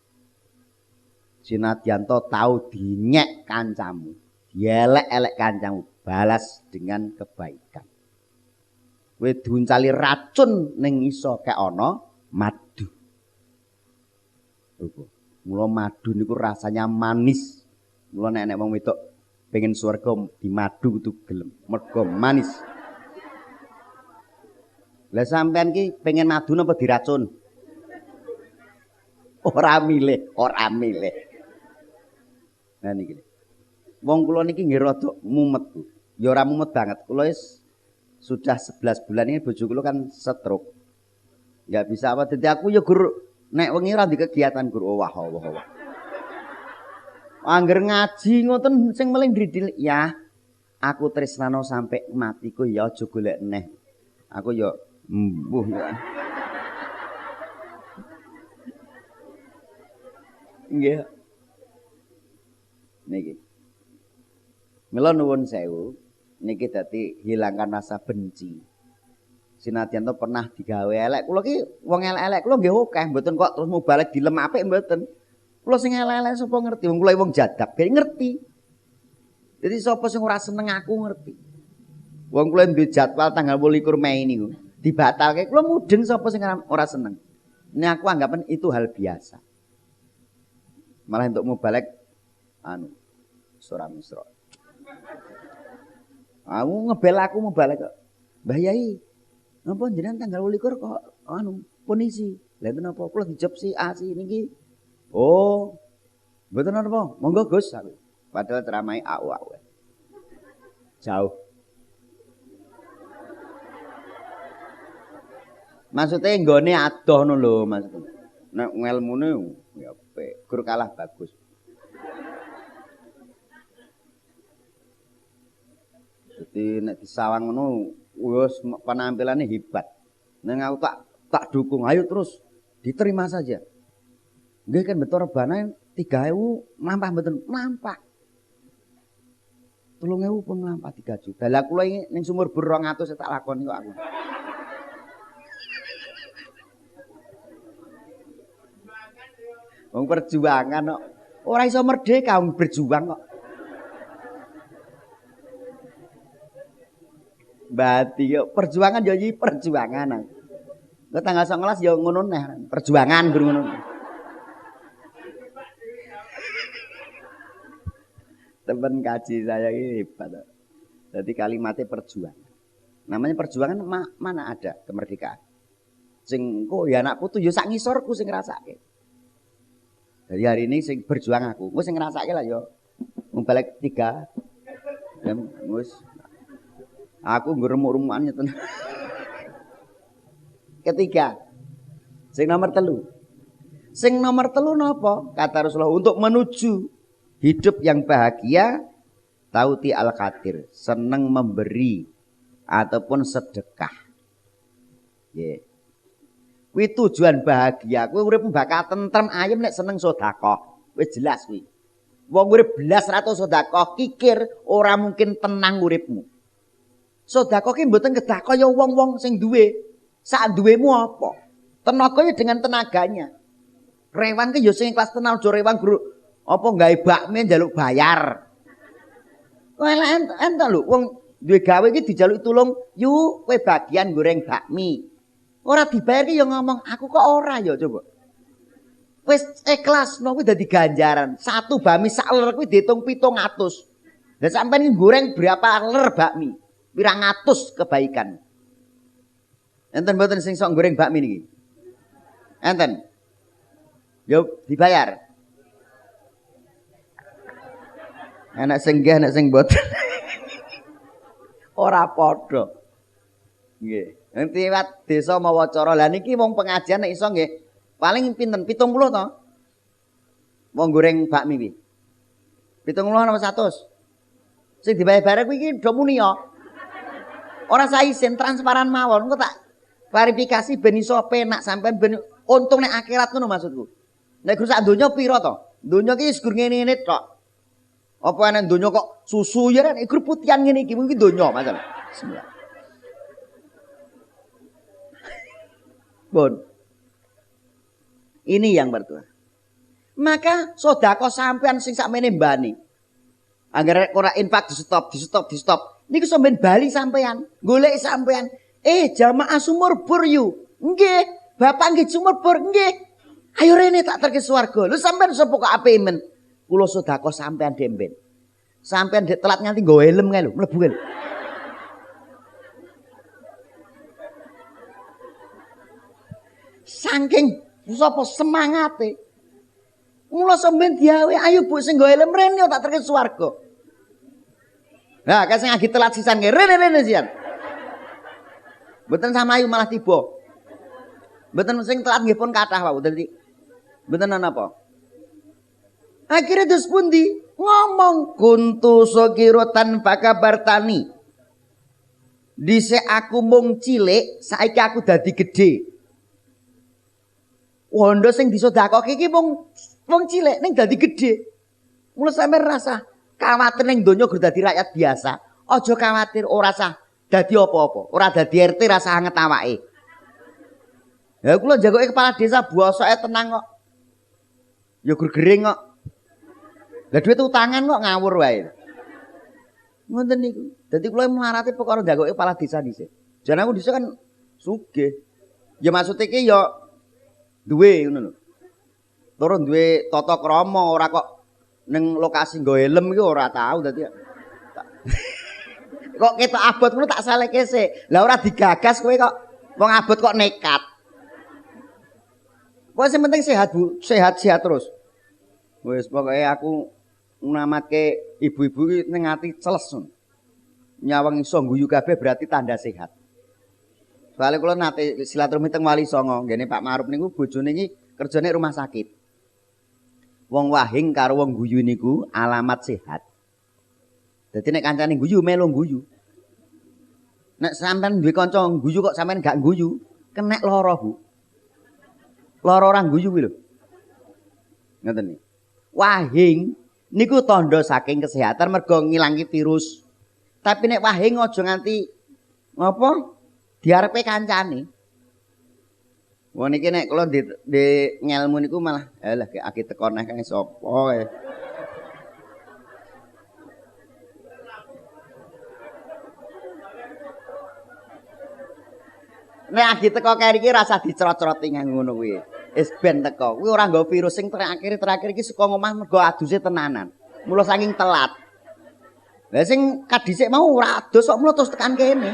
Sinadyanto tahu dinyek kancamu, dielek-elek kancamu, balas dengan kebaikan. Kowe diuncali racun ning iso kek ana madu. Mula madu niku rasanya manis. Mula nek wong wedok pengen swarga di madu kudu gelem, mergo manis. Lah sampean ki pengen madu napa diracun? Ora milih, ora milih. Nah niki. Wong kula niki nggih rada mumet, Bu. Ya ora mumet banget. Kula wis sudah 11 bulan ini bojo kula kan stroke. Enggak bisa apa dadi aku ya gur nek wengi ora di kegiatan gur wah. Angger ngaji ngoten sing meling ndridil ya. Aku tresnano sampai matiku ya aja golek neh. Aku ya mbuh ya. Nggih. Niki. Mila nuwun sewu, niki dadi hilangkan rasa benci. Sinadyan to pernah digawe elek, kula ki wong elek-elek kula nggih akeh, mboten kok terus mubalek dilem apik mboten. Kula sing elek-elek sapa ngerti, wong kula wong jadab, gak ngerti. Jadi sapa sing ora seneng aku ngerti. Wong kula duwe jadwal tanggal 28 Mei niku, dibatalke kula mudeng sapa sing ora seneng. Ini aku anggapan itu hal biasa. Malah untuk mubalek surah misra. Aku ngebel aku mau balik kok. Mbah Yai, napa jenengan tanggal 28 kok punisi. Lha itu napa kula dijeb si A si niki. Oh. Mboten napa, monggo Gus. Padahal ceramai au. Jauh. Maksudnya nggone adoh ngono lho maksudnya. Nek ngelmune ya gur kalah bagus. Jadi nek disawang ngono wis penampilannya hebat. Neng aku tak dukung, ayo terus diterima saja. Nggih kan betul rebana 3.000 mlampah mboten mlampah. 3.000 pun mlampah 3 juta. Lah kula ning sumur bur 200 tak lakoni kok aku. Wong perjuangan kok. Ora iso merdeka wong berjuang kok. Bati yo perjuangan yo iki perjuangan. Kok tanggal 19 yo ngono neh, perjuangan gur ngono. Temen kaji saya ini hebat. Jadi kalimatnya perjuangan. Namanya perjuangan mana ada kemerdekaan. Sing kok ya anak putu yo sak ngisorku sing ngrasake. Jadi hari ini sing berjuang aku sing ngrasake lah yo. Balik 3. Ya wis aku ngremuk-remukan nyeten. Ketiga. Sing nomor 3. Sing nomor 3 napa? Kata Rasulullah untuk menuju hidup yang bahagia tauti al-qadir, seneng memberi ataupun sedekah. Nggih. Kuwi tujuan bahagia. Kowe urip bakal tentrem ayem nek seneng sedekah. Wis jelas kuwi. Wong urip belas ratus sedekah kikir ora mungkin tenang uripmu. Sedekah ki mboten kedah kaya wong-wong sing duwe. Sak duwemu apa? Tenaganya dengan tenaganya. Rewan ki ya sing kelas tenan aja rewan guru apa gawe bakmi njaluk bayar. Kowe enten lho wong duwe gawe iki dijaluk tulung, "Yu, kowe bagian goreng bakmi." Ora dibayar ki ya ngomong, "Aku kok ora ya coba." Wis ikhlas no kuwi dadi ganjaran. Satu bakmi sak ler kuwi diitung 700. Lah sampeyan goreng berapa ler bakmi? Pirang atus kebaikan. Enten mboten sing sok goreng bakmi niki? Enten. Yo dibayar. Enak sing nggih, enak sing mboten. Ora padha. Nggih. Nanti liwat desa mawa cara. Lah niki wong pengajian nek iso nggih paling pinten 70 to. Wong goreng bakmi kuwi. 70 napa 100. Sing dibayar kuwi iki do muni ya. Ora saisen transparan mawon. Engko tak klarifikasi ben iso penak sampean ben untung nek akhirat ngono maksudku. Nek sak donya pira to? Donya ki wis gur ngene-ngene tok. Apa ana donya kok susu ya nek grup putihan ngene iki mungkin donya masalah. Bismillah. Bon. Ini yang bertuah. Maka sedekah sampean sing sakmene mbani. Agar ora infak di stop. Niku sampean bali sampean, golek sampean. Jamaah sumur bor yu. Nggih, Bapak nggih sumur bor nggih. Ayo rene tak terke swarga. Lho sampean sapa kok apik men? Kula sedekah sampean demben. Sampean dek telat nganti nggo helm kae lho, mlebu kae lho. Saking sapa semangate. Mula sampean diawe, ayo Bu sing nggo helm rene tak terke swarga. Nah, kasing agi telat sisan nggih, rene sisan. Mboten sama ayu malah tiba. Mboten sing telat nggih pun kathah wae dadi. Mboten napa. Akhirnya terus pundi ngomong kuntu sokirotan fakabartani. Dhisik aku mung cilik, saiki aku dadi gedhe. Wondo sing disedekahke iki mung cilik ning dadi gedhe. Mula sampeyan rasa kuwatir ning donya gur dadi rakyat biasa. Aja kuwatir ora sah dadi apa-apa. Ora dadi RT rasa anget awake. Ya kula jagoke kepala desa bosoke tenang kok. Ya gur gering kok. Lah duit utangan kok ngawur wae. Ngoten niku. Dadi kula mlarate perkara jagoke kepala desa dhisik. Jan aku dhisik kan sugih. Ya maksud iki ya duwe ngono lho. Turun duwe tata krama ora kok ning lokasi nggo helm iki ora tau dadi. Kok ketok abot ngono tak salehke sik. Lah ora digagas kowe kok wong abot kok nekat. Pokoke sing penting sehat Bu, sehat-sehat terus. Wis pokoke aku namatke ibu-ibu iki ning ati celes. Nyawang iso guyu kabeh berarti tanda sehat. Soale kula nate silaturahmi teng Wali Songo, nggene Pak Maruf niku bojone iki kerjane rumah sakit. Wong wahing karo wong guyu niku alamat sehat. Dadi nek kancane guyu melu guyu. Nek sampean duwe kanca guyu kok sampean gak guyu, kenek lara, Bu. Lara orang guyu kuwi lho. Ngoten iki. Wahing niku tanda saking kesehatan mergo ngilangi virus. Tapi nek wahing aja nganti ngopo? Diarepe kancane. Wong niki nek kula di ngelmu niku malah alah aki teko neh kae sapa kae. Nek agi teko kene iki rasa dicrot-croti ngono kuwi. Wis ben teko. Kuwi ora nggo virus sing terakhir iki saka ngomah mergo aduse tenanan. Mula saking telat. Lah sing kadhisik mau ora adus kok mula terus tekan kene.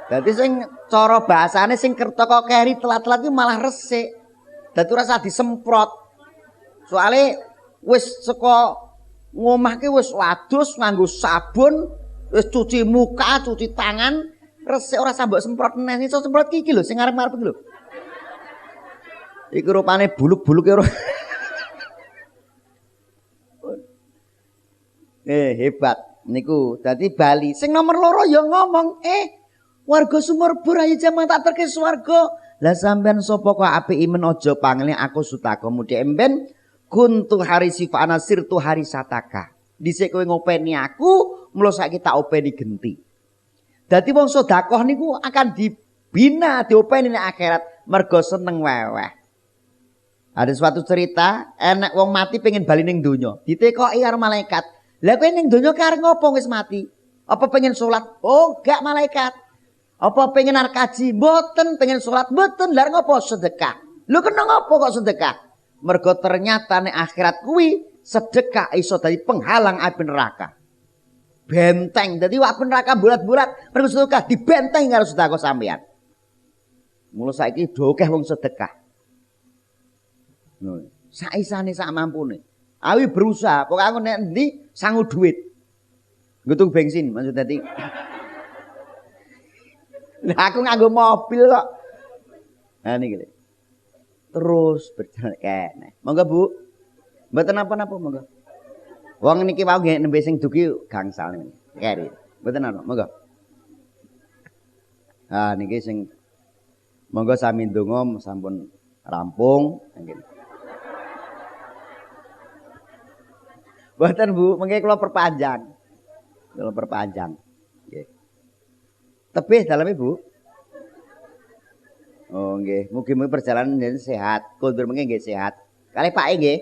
Dadi sing cara bahasane sing kertoko keri telat-telat iki malah resik. Dadi ora usah disemprot. Soale wis saka ngomah ki wis adus nganggo sabun, wis cuci muka, cuci tangan, resik ora usah mbok semprot neh. Iso semprot iki lho sing arep-arep iki lho. Iki rupane buluk-buluke ora. Hebat niku. Dadi Bali sing nomor loro ya ngomong, warga sumur bor ayo jaman tak terke swarga. Lah sampean sapa kok apik men aja pangling aku sutaka mudhe emben kuntu harisi fa anasir tu harisataka. Dhisik kowe ngopeni aku, mula saiki tak openi genti. Dadi wong sedekah niku akan dibina, diopeni ning akhirat mergo seneng weweh. Ada suatu cerita, enek wong mati pengen bali ning donya, ditekoki karo malaikat. Lah kowe ning donya karep ngopo wis mati? Apa pengen salat? Oh, gak malaikat. Apa pengen arep kaji? Mboten, pengen salat mboten. Lah ngopo sedekah? Lho kena ngopo kok sedekah? Mergo ternyata nek akhirat kuwi sedekah iso dadi penghalang api neraka. Benteng. Dadi api neraka bulat-bulat mergo sedekah dibenteng karo sedekah sampean. Mula saiki do akeh wong sedekah. Saisane sak mampune. Awi berusaha, pokoknya aku nek endi sangu duit. Nggo bensin maksud dadi. Lah aku nganggo mobil kok. Nah niki. Terus berjalan kene. Monggo Bu. Mboten napa-napa monggo. Wong niki wau nggih nembe sing dugi gangsal niki. Keri. Mboten ana, monggo. Ah niki sing monggo sami ndonga sampun rampung nggih. Mboten Bu, mengke kula perpanjang. Kula perpanjang. Nggih. Tebih daleme Bu. Oh nggih, mugi-mugi perjalanan jenengan sehat. Kondur mengke nggih sehat. Kalih Pake nggih.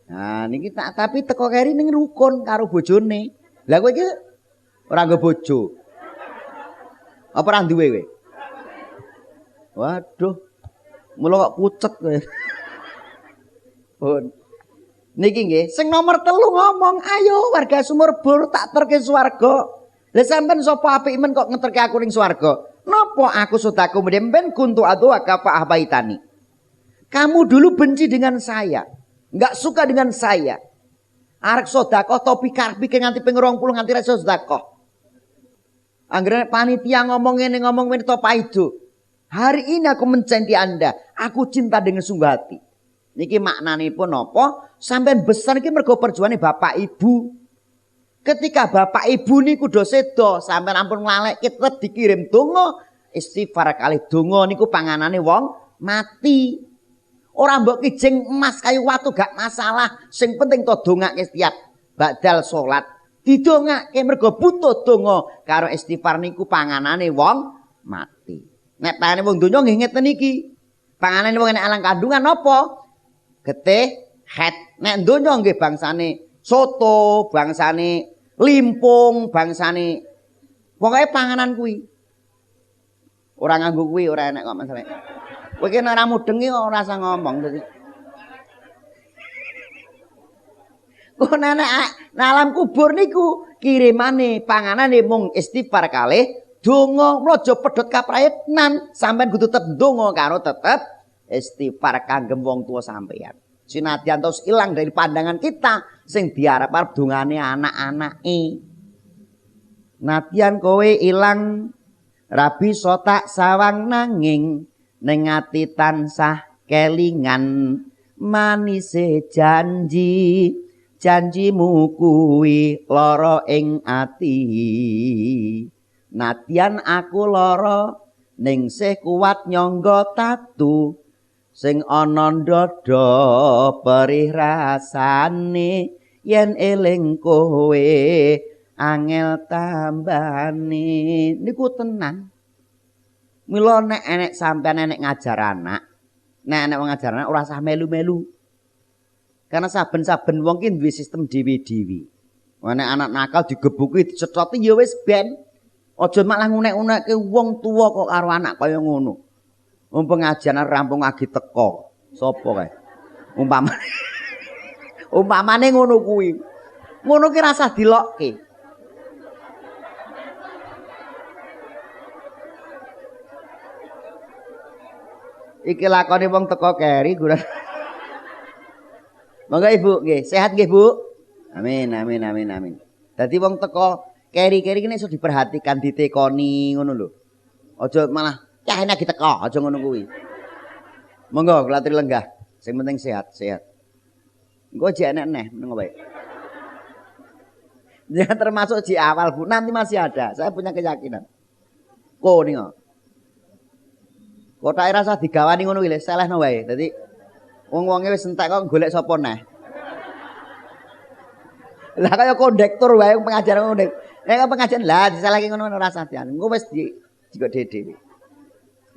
Nah niki tapi teko keri ning rukun karo bojone. Lah kowe iki ora nggo bojo. Apa ora duwe kowe? Waduh. Mula kok pucet kowe. Pun. Niki nggih, sing nomor 3 ngomong, "Ayo warga Sumurbul tak terke swarga." Lah sampean sapa apik men kok ngeterke aku ning swarga? Napa aku sudaku mendemben kuntu adwa kafa ahbaitani. Kamu dulu benci dengan saya, enggak suka dengan saya. Arek sedekah topi pikir nganti ping 20 nganti ra sedekah. Anggere panitia ngomong ngene ngomong ngene to paido. Hari ini aku mencintai Anda, aku cinta dengan sungguh hati. Niki maknanipun napa? Sampeyan besar iki mergo perjuangane bapak ibu. Ketika bapak ibu niku do sedo, sampeyan ampun nglalek tetep dikirim donga istighfar kalih donga niku panganane wong mati. Ora mbok kijing emas kayu watu gak masalah, sing penting to dongake setiap badal salat. Didongake mergo butuh donga karo istighfar niku panganane wong mati. Nek pangane wong donya nggih ngeten iki. Panganane wong nek alang kandungan napa? Getih, het. Nek donya nggih bangsane soto, bangsane limpung, bangsane pokoke panganan kuwi. Ora nganggo kuwi ora enak kok masalah. Kowe iki nek ora mudengi kok ora usah ngomong dadi. Kok nenek alam kubur niku kirimane panganane mung istighfar kalih donga mlaja pedhot kaprayitnan sampean kudu tetep donga karo tetep istighfar kanggem wong tua sampeyan. Sinadyan terus ilang dari pandangan kita sing diarep-arep dongane anak-anake. Nadyan kowe ilang rabi sotak sawang nanging ning ati tansah kelingan manise janji janjimu kuwi lara ing ati. Nadyan aku lara ning sih kuat nyangga tatu sing ana ndada perih rasane yen eling kowe angel tambane niku tenan. Mila nek enek sampean enek ngajar anak, nek enek ngajar anak ora usah melu-melu. Karena saben-saben wong ki duwe sistem dhewe-dhewe. Nek anak nakal digebuki dicethoti ya wis ben. Aja malah ngunek-unekke wong tuwa kok karo anak kaya ngono. Wong pengajian rampung lagi teko. Sapa kae? Umpamane ngono kuwi. Ngono ki rasa dilokke. Iki lakone wong teko keri guran. Monggo Ibu nggih, sehat nggih Bu? Amin amin amin amin. Dadi wong teko keri-keri kene iso diperhatikan ditekoni ngono lho. Aja malah cah enak diteko, aja ngono kuwi. Monggo kula aturi lenggah. Sing penting sehat-sehat. Engko jek enek neh meneng wae. Jangan termasuk di awal Bu, nanti masih ada. Saya punya keyakinan. Ko ning. Kotake rasa digawani ngono kuwi lho, selehno wae. Dadi wong-wonge wis entek kok golek sapa neh. Lah kaya kondektur wae pengajaran kondektur. Nek pengajian lah disalahke ngono ora usah dian. Engko wis digo dhewe.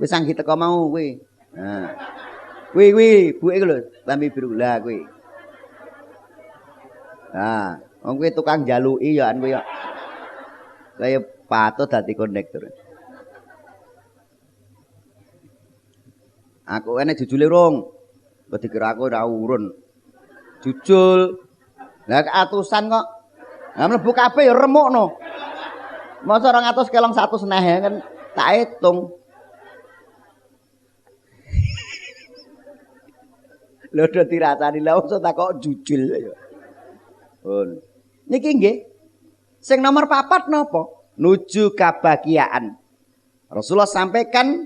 Wis anggi teko mau kuwi. Nah. Kuwi buke iku lho, lambe biru lah kuwi. Nah, wong kuwi tukang jaluki ya an kuwi ya. Kaya patut dadi kondektur. Aku enek jujule rong. Kok dikira aku ora urun. Jujul. Lah atusan kok. Lah mlebu kabeh ya remukno. Masa 200 kelong 100 neh kan tak hitung. Lho do dirasani lha wong sedekah jujul ya. Niki nggih. Sing nomor 4 napa? Nuju kebahagiaan. Rasulullah sampaikan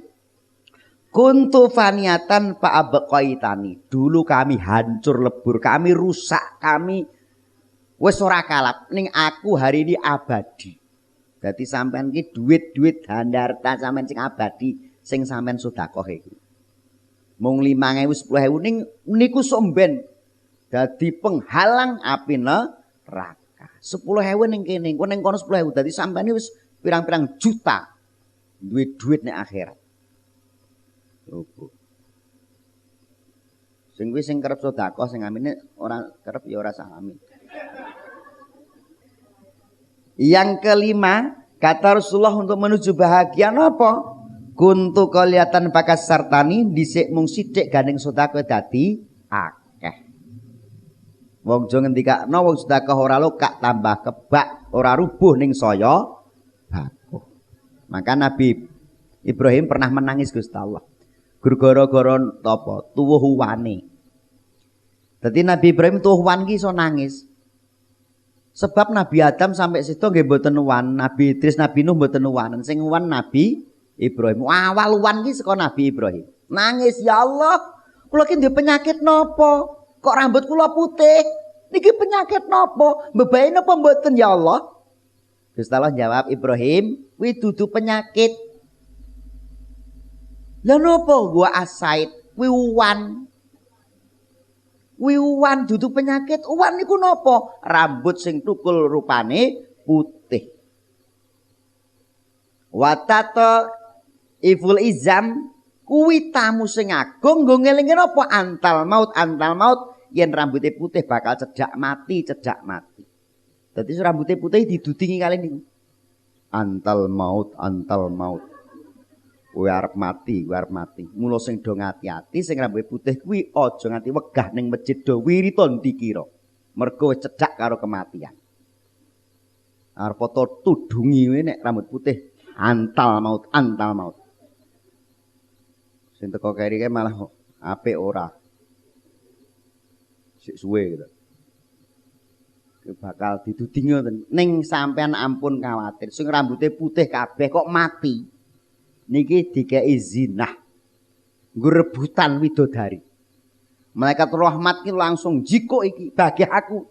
kuntu faniatan fa abqaitani. Dulu kami hancur lebur, kami rusak, kami wis ora kalap. Ning aku hari ini abadi. Dadi sampean ki duit-duit handarta sampean sing abadi sing sampean sedekah iki. Mung 5.000 10.000 ning niku somben dadi penghalang api neraka. 10.000 ning kene, engko ning kono 10.000 dadi sampeyan wis pirang-pirang juta duit ning akhirat. Opo. Sing kuwi sing kerep sedekah sing amine ora kerep ya ora sami. Yang kelima, kata Rasulullah untuk menuju bahagia napa? Kuntu kelihatan bakas sartani dhisik mung sithik gandeng sedekah dadi akeh. Wong jo ngendikakno wong sedekah ora lokak tambah kebak, ora rubuh ning saya bakuh. Maka Nabi Ibrahim pernah menangis Gusti Allah. Gara-gara apa? Tuwuh uwane. Dadi Nabi Ibrahim tuwuh uwan ki iso nangis. Sebab Nabi Adam sampai situ nggih mboten uwan, Nabi Idris, Nabi Nuh mboten uwanen, sing uwan Nabi Ibrahim. Awal uwan ki saka Nabi Ibrahim. Nangis, ya Allah, kula ki ndek penyakit napa? Kok rambut kula putih? Niki penyakit napa? Bebae napa mboten ya Allah? Gusti Allah jawab, Ibrahim, kuwi dudu penyakit. Lah napa gua asaid? Kuwi uwan. Kuwi uwan dudu penyakit. Uwan niku napa? Rambut sing tukul rupane putih. Watata iful izam kuwi tamu sing agung nggo ngelingi napa? Antal maut yen rambutnya putih bakal cedak mati. Dadi rambutnya putih didudingi kali niku. Antal maut. Kowe arep mati. Mula sing do ngati-ati sing rambutnya putih kuwi aja nganti wegah ning masjid do wirita dikira. Mergo wis cedak karo kematian. Arep tudungi kowe nek rambut putih antal maut. Sing teko keri ke malah apik ora. Sik suwe gitu. Bakal didudingi ngoten. Ning sampean ampun khawatir, sing rambutnya putih kabeh kok mati. Niki dikei zinah. Nggo rebutan widodari. Malaikat rahmat ki langsung jiko iki bagi aku.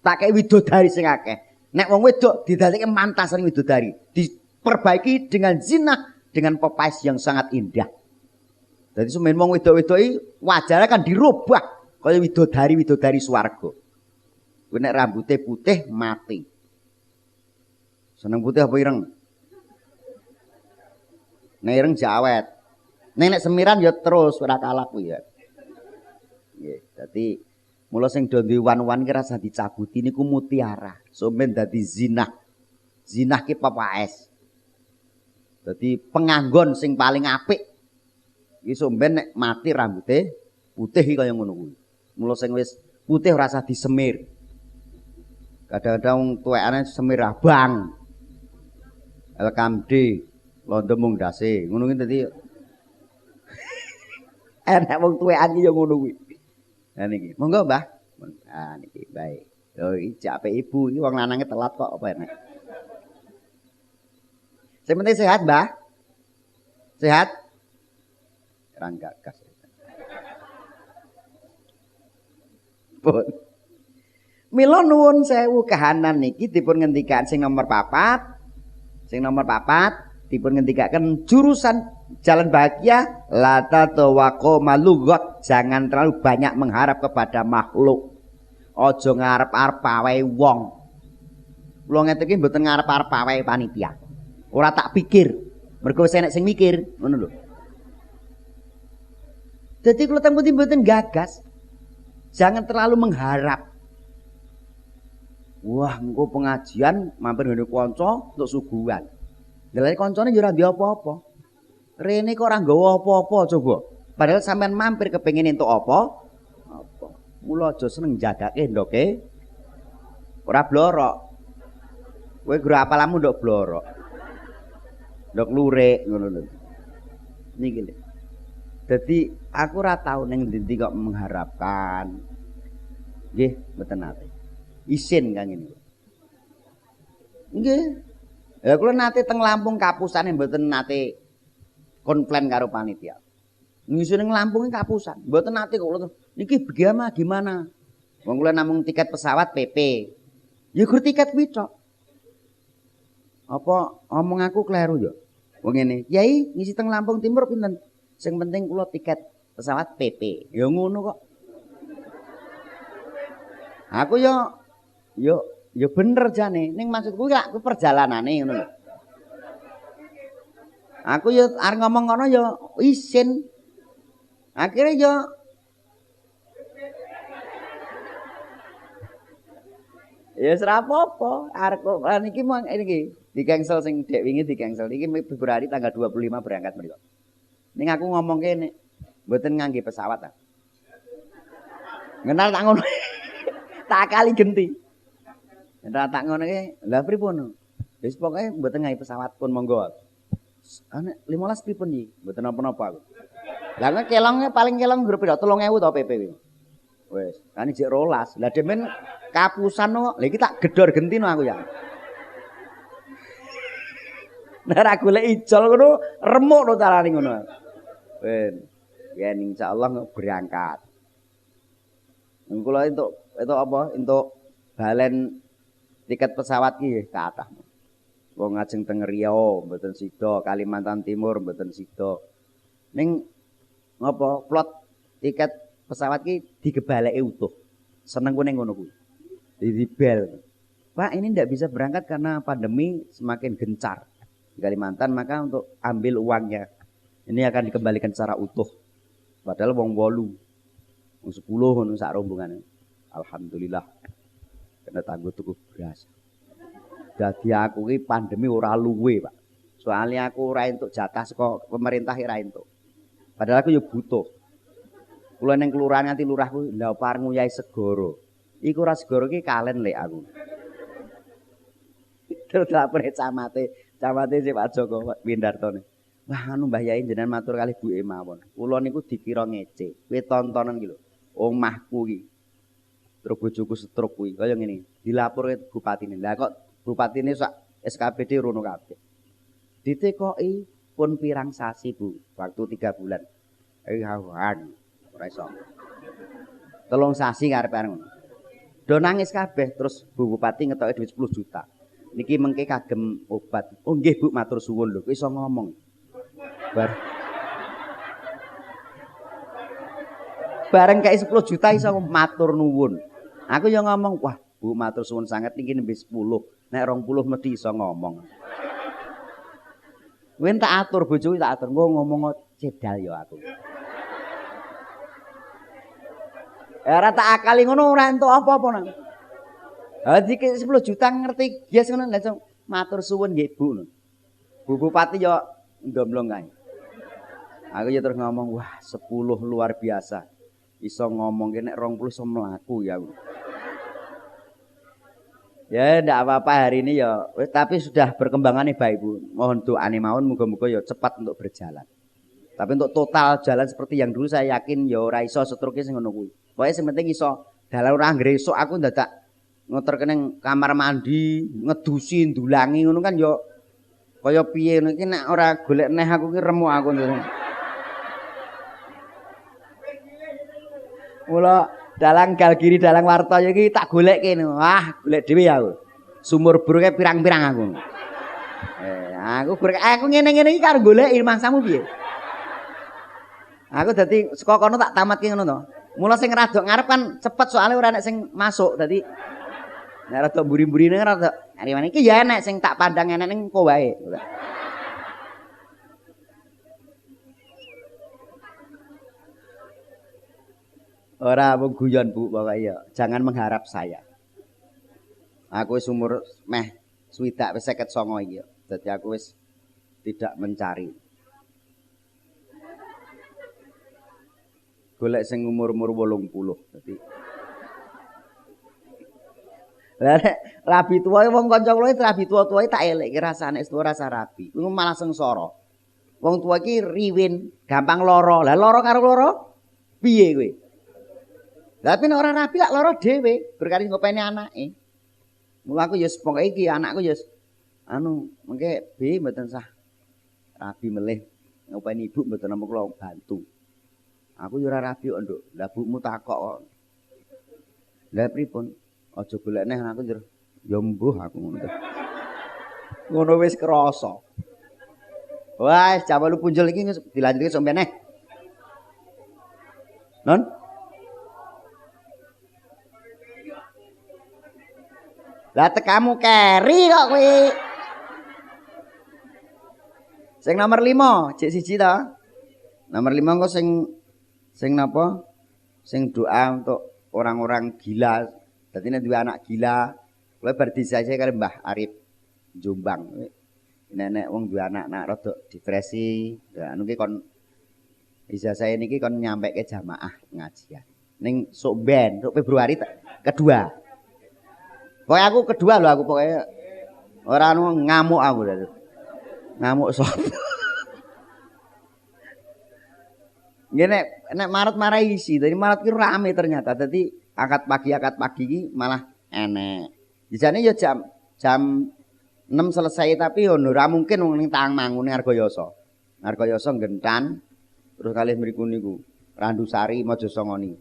Tak kei widodari sing akeh. Nek wong wedok didadekake mantas ning widodari, diperbaiki dengan zinah, dengan pepais yang sangat indah. Jadi semen wong wedok-wedoki wajahnya kan dirubah kaya widodari swarga. Kuwi nek rambutnya putih mati. Seneng putih apa ireng? Nek ireng jawet. Nek semiran ya terus ora kalah kuwi ya. Nggih, dadi mula sing do duwe wan-wan ki rasa dicabuti niku mutiara. Sampeyan dadi zinah. Zinah ki pepaes. Dadi penganggon sing paling apik. Iki sampeyan nek mati rambutnya putih iki kaya ngono kuwi. Mula sing wis putih rasa disemir. Kadang-kadang tuwekane semir abang. LKMD londo mung dase. Ngono kuwi dadi enak wong tuwekan iki ya ngono kuwi. Lah niki, monggo Mbah. Ah niki baik. Yo iki apik ibu, iki wong lanange telat kok apa enak. Sing penting sehat, Mbah. Sehat? Kurang gagas. Pun. Mila nuwun sewu kahanan niki dipun ngendikan sing nomor 4. Sing nomor 4 dipun ngendikaken jurusan jalan bahagia la tatawaqqa malugot, jangan terlalu banyak mengharap kepada makhluk. Aja ngarep-arep pawe wong. Kula ngeten iki mboten ngarep-arep pawe panitia. Ora tak pikir. Mergo wis enek sing mikir, ngono lho. Dadi kula teng pundi mboten gagas. Jangan terlalu mengharap. Wah, engko pengajian mampir ngene kanca untuk suguhan. Delane kancane yo ora ndek apa-apa. Rene kok ora nggawa apa-apa coba. Padahal sampean mampir kepengin entuk apa? Apa. Mula aja seneng jadake ndoke. Ora blorok. Kowe guru apalamu ndok blorok. Ndok lurik ngono lho. Niki lho. Dadi aku ora tau ning ndi kok mengharapkan. Nggih, mboten nate. Isin kang ngene. Nggih. Ya kula nate teng Lampung kapusane mboten nate konflen karo panitia. Ngisi ning Lampung kapusan, mboten nate kok kula. Niki gimana? Wong kula namung tiket pesawat PP. Ya gur tiket kuwi tok. Apa omong aku kleru ya? Wong ngene, "Yai, ngisi teng Lampung Timur pinten?" Sing penting kula tiket pesawat PP. Ya ngono kok. Aku yo bener jane. Ning maksudku lak perjalanane ngono lho. Aku yo arep ngomong ngono yo isin. Akhire yo ya ora apa-apa. Arep niki mung iki di-cancel sing dek wingi di-cancel. Iki Februari tanggal 25 berangkat mriko. Ning aku ngomong kene mboten ngangge pesawat ta. Ngenal tak ngono. Tak kali genti. Nek tak ngono iki, lha pripun? Wis pokoke mboten ngangge pesawat pun monggo. Ana 15 pripun iki? Mboten napa-napa aku. Lah nek kelonge paling kelong grup pira 3000 to PP kuwi. Wis, kan jek 12. Lah demen kapusan kok. Lah iki tak gedor gentino aku ya. Nek ora golek ijol ngono remuk to carane ngono. Ben, yen insyaallah berangkat. Kula entuk apa? Entuk balen tiket pesawat ki kathah. Wong ngajeng teng Riau mboten sida, Kalimantan Timur mboten sida. Ning ngapa plot tiket pesawat ki digebaleki utuh. Seneng ku ning ngono kuwi. Dibel. Pak, ini tidak bisa berangkat karena pandemi semakin gencar di Kalimantan, maka untuk ambil uangnya ini akan dikembalikan secara utuh. Padahal wong 8 wong 10 ngono sak rombongan. Alhamdulillah. Kena tanggo tuku beras. Dadi aku ki pandemi ora luwe, Pak. Soalnya aku ora entuk jatah saka pemerintah ora entuk. Padahal aku yo butuh. Kula ning kelurahan nganti lurahku ndapar nguyai segoro. Iku ora segoro ki kalen lek aku. Terus lapore camate si Pak Joko Windartone. Wah anu Mbah Yai jenengan matur kalih Bu mawon. Kula niku dikira ngece. Kowe tontonan ki lho. Omahku ki. Terus bojoku stroke kuwi kaya ngene. Dilapurke bupatine. Lah kok bupatine sak SKPD rono kabeh. Ditekoki pun pirang sasi Bu, waktu 3 bulan. Hawan ora iso. 3 sasi karepe ngono. Do nangis kabeh terus Bu Bupati ngetoke duit 10 juta. Niki mengke kagem obat. Oh nggih Bu matur suwun lho, kowe iso ngomong. Bareng kayak 10 juta iso matur nuwun. Aku yang ngomong, wah Bu matur suwun sangat niki nembe 10. Nek 20 mesti iso ngomong. Kuwi tak atur bojoku tak atur, ngomong cedal ya aku. Ora tak akali ngono ora entuk apa-apa nang. Dadi 10 juta ngerti yes ngono langsung matur suwun nggih Bu. Bu Bupati yo ndomblong kae. Aku ya terus ngomong, wah 10 luar biasa. Iso ngomong nek 20 iso mlaku ya. Ya ndak apa-apa hari ini ya, tapi sudah perkembangannya baik Bu. Mohon doane mawon muga-muga ya cepat untuk berjalan. Tapi untuk total jalan seperti yang dulu saya yakin ya ora iso seterusé sing ngono kuwi. Pokoke sing penting iso dalan ora ngresuk aku ndadak ngoterke ning kamar mandi, ngedusi, ndulangi ngono kan ya kaya piye ngono iki nek ora golek neh aku ki remuk aku. Mula dalang gal kiri dalang warta iki tak golekke niku. Wah, golek dhewe ya aku. Sumur buruke pirang-pirang aku. Aku ngene-ngene iki karo goleki mangsamu piye? Aku dadi saka kono tak tamatke ngono to. Mula sing radok ngarep kan cepet soalnya ora enek sing masuk. Dadi nek radok mburi-mburine radok ariwane iki ya enek sing tak pandang enek ning engko wae. Ora wong guyon Bu, pokoknya jangan mengharap saya. Aku wis umur meh swidak wis 59 iki. Dadi aku wis tidak mencari. Golek sing umur-umur 80. Dadi Lah nek rabi tuwa wong kanca kula rabi tuwa-tuwa tak elek rasane wis tuwa rasa rabi. Kuwi malah sengsara. Wong tua iki riwin, gampang lara. Lah lara karo lara piye kowe? Lah tapi nek ora rabi lak lara dhewe, berkali ngopeni anake. Mula aku ya pokoke iki anakku ya mengke B mboten sah rabi melih ngopeni ibu mboten namung kula bantu. Aku ya ora rabi kok, Nduk. Lah bumu takok kok. Lah pripun? Aja golek neh aku njero. Ya mbuh aku ngono. Ngono wis krasa. Wah, coba lu punjul iki dilanjutke sampeyan neh. Non? Lah tekamu keri kok kowe. Sing nomor 5, cek siji ta. Nomor 5 kok sing napa? Sing doa untuk orang-orang gila. Dadi nek duwe anak gila, kowe bar disajake karo Mbah Arif Jombang. Nek wong duwe anak rada depresi, ya anu ki kon ijazah niki kon nyampeke jamaah ngajian. Ning sok ben, sok Februari kedua. Pokoknya aku kedua lho aku pokoknya ora anu ngamuk aku lho. Ngamuk sop. Ngene nek Maret marai isi, dari Maret ki rame ternyata. Dadi akad pagi ki malah enek. Dijane ya jam 6 selesai tapi yo ora mungkin wong ning Tangmangun Argayasa. Argayasa Gentan terus kalih mriku niku Randusari Mojosongoni.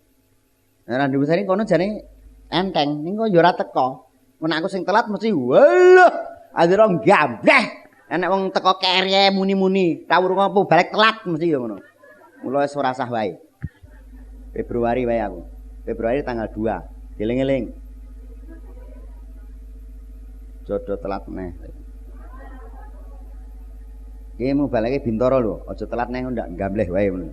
Nah Randusari kono jane enteng ning kok yo ora teko. Nek aku sing telat mesti walah adira gambleh. Nek wong teko kerye muni-muni tawur ngopo balik telat mesti yo ngono. Mula wis ora sah wae. Februari wae aku. Februari tanggal 2. Eling-eling. Jodoh telat neh. Iki mu baleke Bintoro lho, aja telat neh ndak gambleh wae ngono.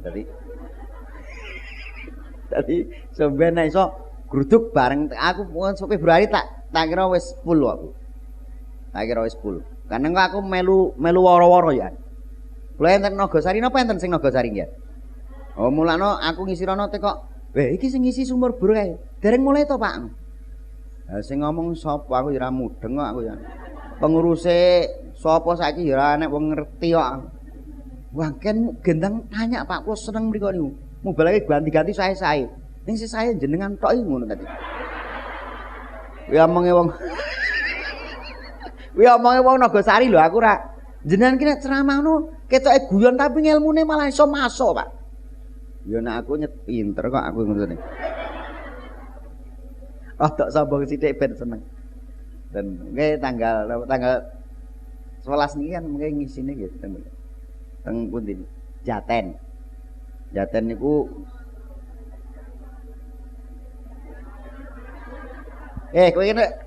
Dadi sampeyan nek iso gruduk bareng aku Februari tak kira wis full aku. Tak kira wis full. Karena aku melu woro-woro ya. Kula enten Nagasari napa enten sing Nagasari ya? Oh mulane aku ngisi rono teko. Iki sing ngisi sumur bur kae. Dereng mulai to, Pak. Lah sing ngomong sapa aku ya ora mudeng kok aku ya. Penguruse sapa saiki ya ora nek wong ngerti kok. Wah, kan gendang tanya Pak, kula seneng mriko niku. Mubalake ganti-ganti sae-sae. Ning sing sae jenengan tok iki ngono tadi. Kuwi omonge wong Kuwi omonge wong Nagasari lho, aku ora jenengan ki nek ceramah ngono ketoke guyon tapi ngelmune malah iso masuk, Pak. Ya nek aku pinter kok aku ngono. Oh, tak sombong sithik ben seneng. Dan nggih tanggal 11 niki kan mungkin ngisine nggih teng pundi? Jaten. Jaten niku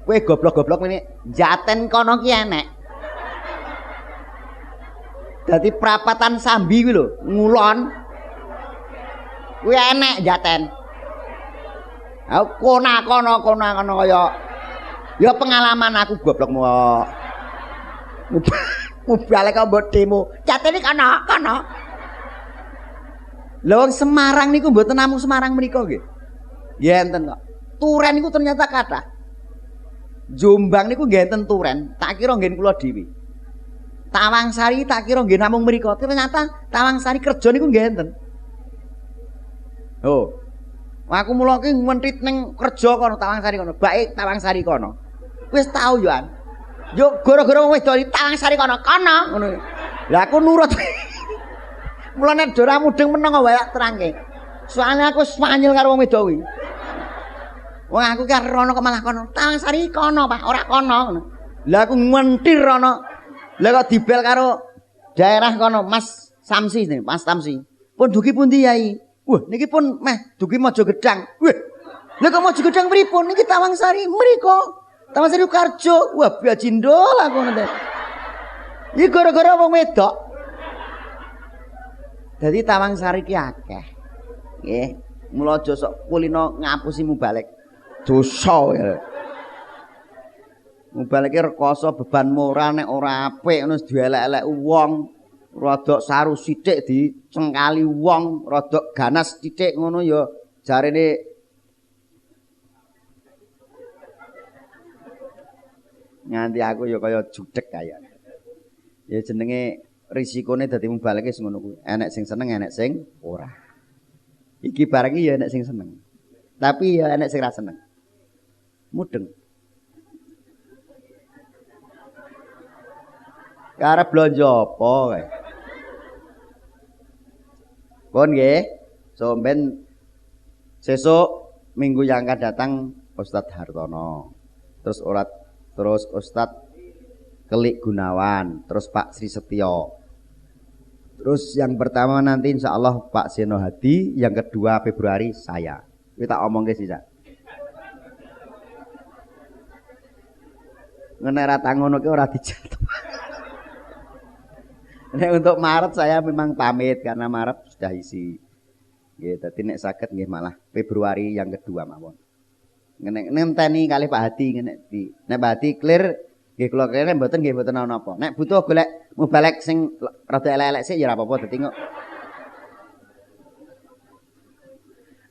kowe goblok-goblok ini Jaten kono ki enek. Dadi prapatan Sambi kuwi lho, ngulon. Kuwi enek Jaten. Aku kono kaya ya pengalaman aku goblokmu kok. Mubalik kok mbok demo. Jaten iki kono. Lha wong Semarang niku mboten namung Semarang menika nggih. Nggih enten kok. Turen niku ternyata kathah. Jombang niku nggih enten turen, tak kira nggih kula dhewe. Tawangsari tak kira nggih namung mriku. Ternyata Tawangsari kerja niku nggih enten. Oh. Aku mula ki mentit ning kerja kono Tawangsari kono. Baik Tawangsari kono. Wis tau yo an. Yo gara-gara wis do Tawangsari kono ngono. Lah aku nurut. Mulane dora mudeng meneng wae terangke. Soalnya aku spanyol karo wong wedok kuwi. Wong aku ki rono kok malah kono. Tawangsari kono, Pak, ora kono ngono. Lah aku mentir rono. Lah kok dibel karo daerah kono Mas Samsi nih, Mas Samsi. Pun dugi pundi Yai? Wah, niki pun meh dugi Mojogedang. Wah. Lah kok Mojogedang pripun? Niki Tawangsari mriko. Tawangsari Karjo. Wah, biajindol aku ngono. Iki gara-gara wong wedok. Dadi Tawangsari ki akeh. Nggih, mula aja sok kulino ngapusi Mubalek. Dosa ya. Mubalek ki rekoso beban moral nek ora apik ngono dielek-elek wong. Rodok saru sithik dicengkali wong, rodok ganas sithik ngono ya jarene nganti aku ya kaya judeg kaya. Ya jenenge risikone dadi mubalek wis ngono kuwi. Enek sing seneng, enek sing ora. Iki barang iki ya enek sing seneng. Tapi ya enek sing ra seneng. Mudeng. Karep blonjo apa kae? Pun nggih, somben sesuk minggu yang akan datang Ustadz Hartono. Terus Ustadz Kelik Gunawan, terus Pak Sri Setio. Terus yang pertama nanti insya Allah Pak Zeno Hadi, yang kedua Februari saya. Kita omong ke sisa. Ngenek rata ngono ki ora dijatuh. Nek untuk Maret saya memang pamit karena Maret sudah isi. Nggih, dadi nek saged nggih malah Februari yang kedua mawon. Ngenteni kali Pak Hadi nek Pak Hadi clear nggih kula kene mboten ana apa. Nek butuh golek mubalek sing rada elek-elek sik ya ora apa-apa dadi kok.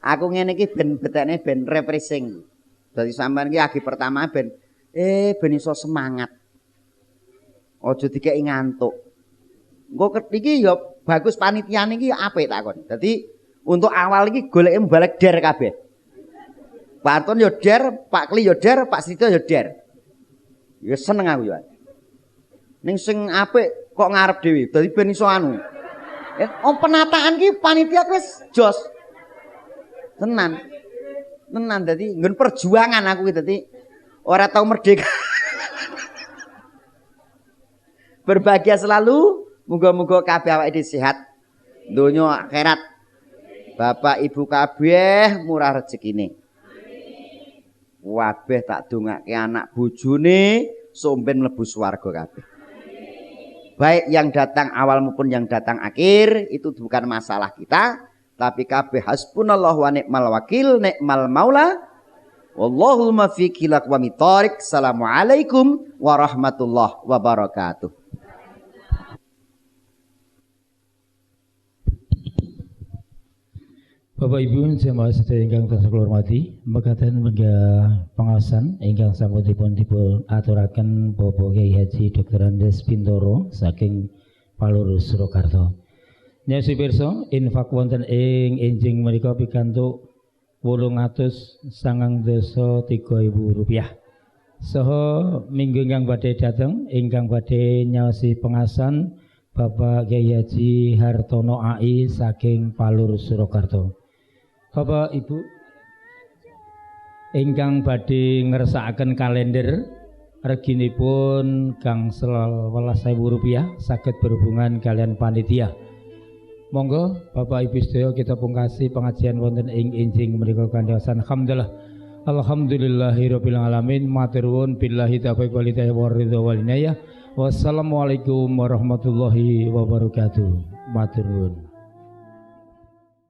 Aku ngene iki ben betekne ben refreshing. Dadi sampean iki agi pertama ben iso semangat. Aja dikeki ngantuk. Engko iki ya bagus panitiane iki apik takon. Dadi untuk awal iki goleke mubalek der kabeh. Pak Anton yo der, Pak Kli yo der, Pak Srito yo der. Ya seneng aku ya. Ning sing apik kok ngarep dhewe. Dadi ben iso anu. Penataan ki panitia wis jos. Tenan. Tenan dadi nggon perjuangan aku ki dadi ora tau merdeka. Berbahagia selalu. Muga-muga kabeh awake dhewe sehat. Donya akhirat. Bapak Ibu kabeh murah rezekine. Wabeh tak dongake anak bojone somben mlebu swarga kabeh. Baik yang datang awal maupun yang datang akhir itu bukan masalah kita, tapi kabeh hasbunallahu wa ni'mal wakil, ni'mal maula. Wallahul muwaffiq ila aqwamit thoriq. Assalamualaikum warahmatullahi wabarakatuh. Bapak Ibu jemaah sedaya ingkang tansah kula hormati, mekaten menggah pangaosan ingkang sampun dipun aturaken Bapak Kyai Haji Dr. Andes Bintoro saking Palur Surakarta. Nyasi pirsa, infak wonten ing enjing menika pikantuk 893.000 rupiah. Saha minggu ingkang badhe dateng ingkang badhe nyaosi pengasan Bapak Kyai Haji Hartono AI saking Palur Surakarta. Bapak Ibu ingkang badhe ngersakaken kalender reginipun gangsal 12.000 rupiah saged berhubungan kalian panitia. Monggo Bapak Ibu sedaya kita pungkasi pengajian wonten ing enjing menika kandasan hamdalah. Alhamdulillahirabbil alamin. Matur nuwun billahi taufiq wal hidayah wa ridha wal inayah. Wassalamualaikum warahmatullahi wabarakatuh. Matur nuwun.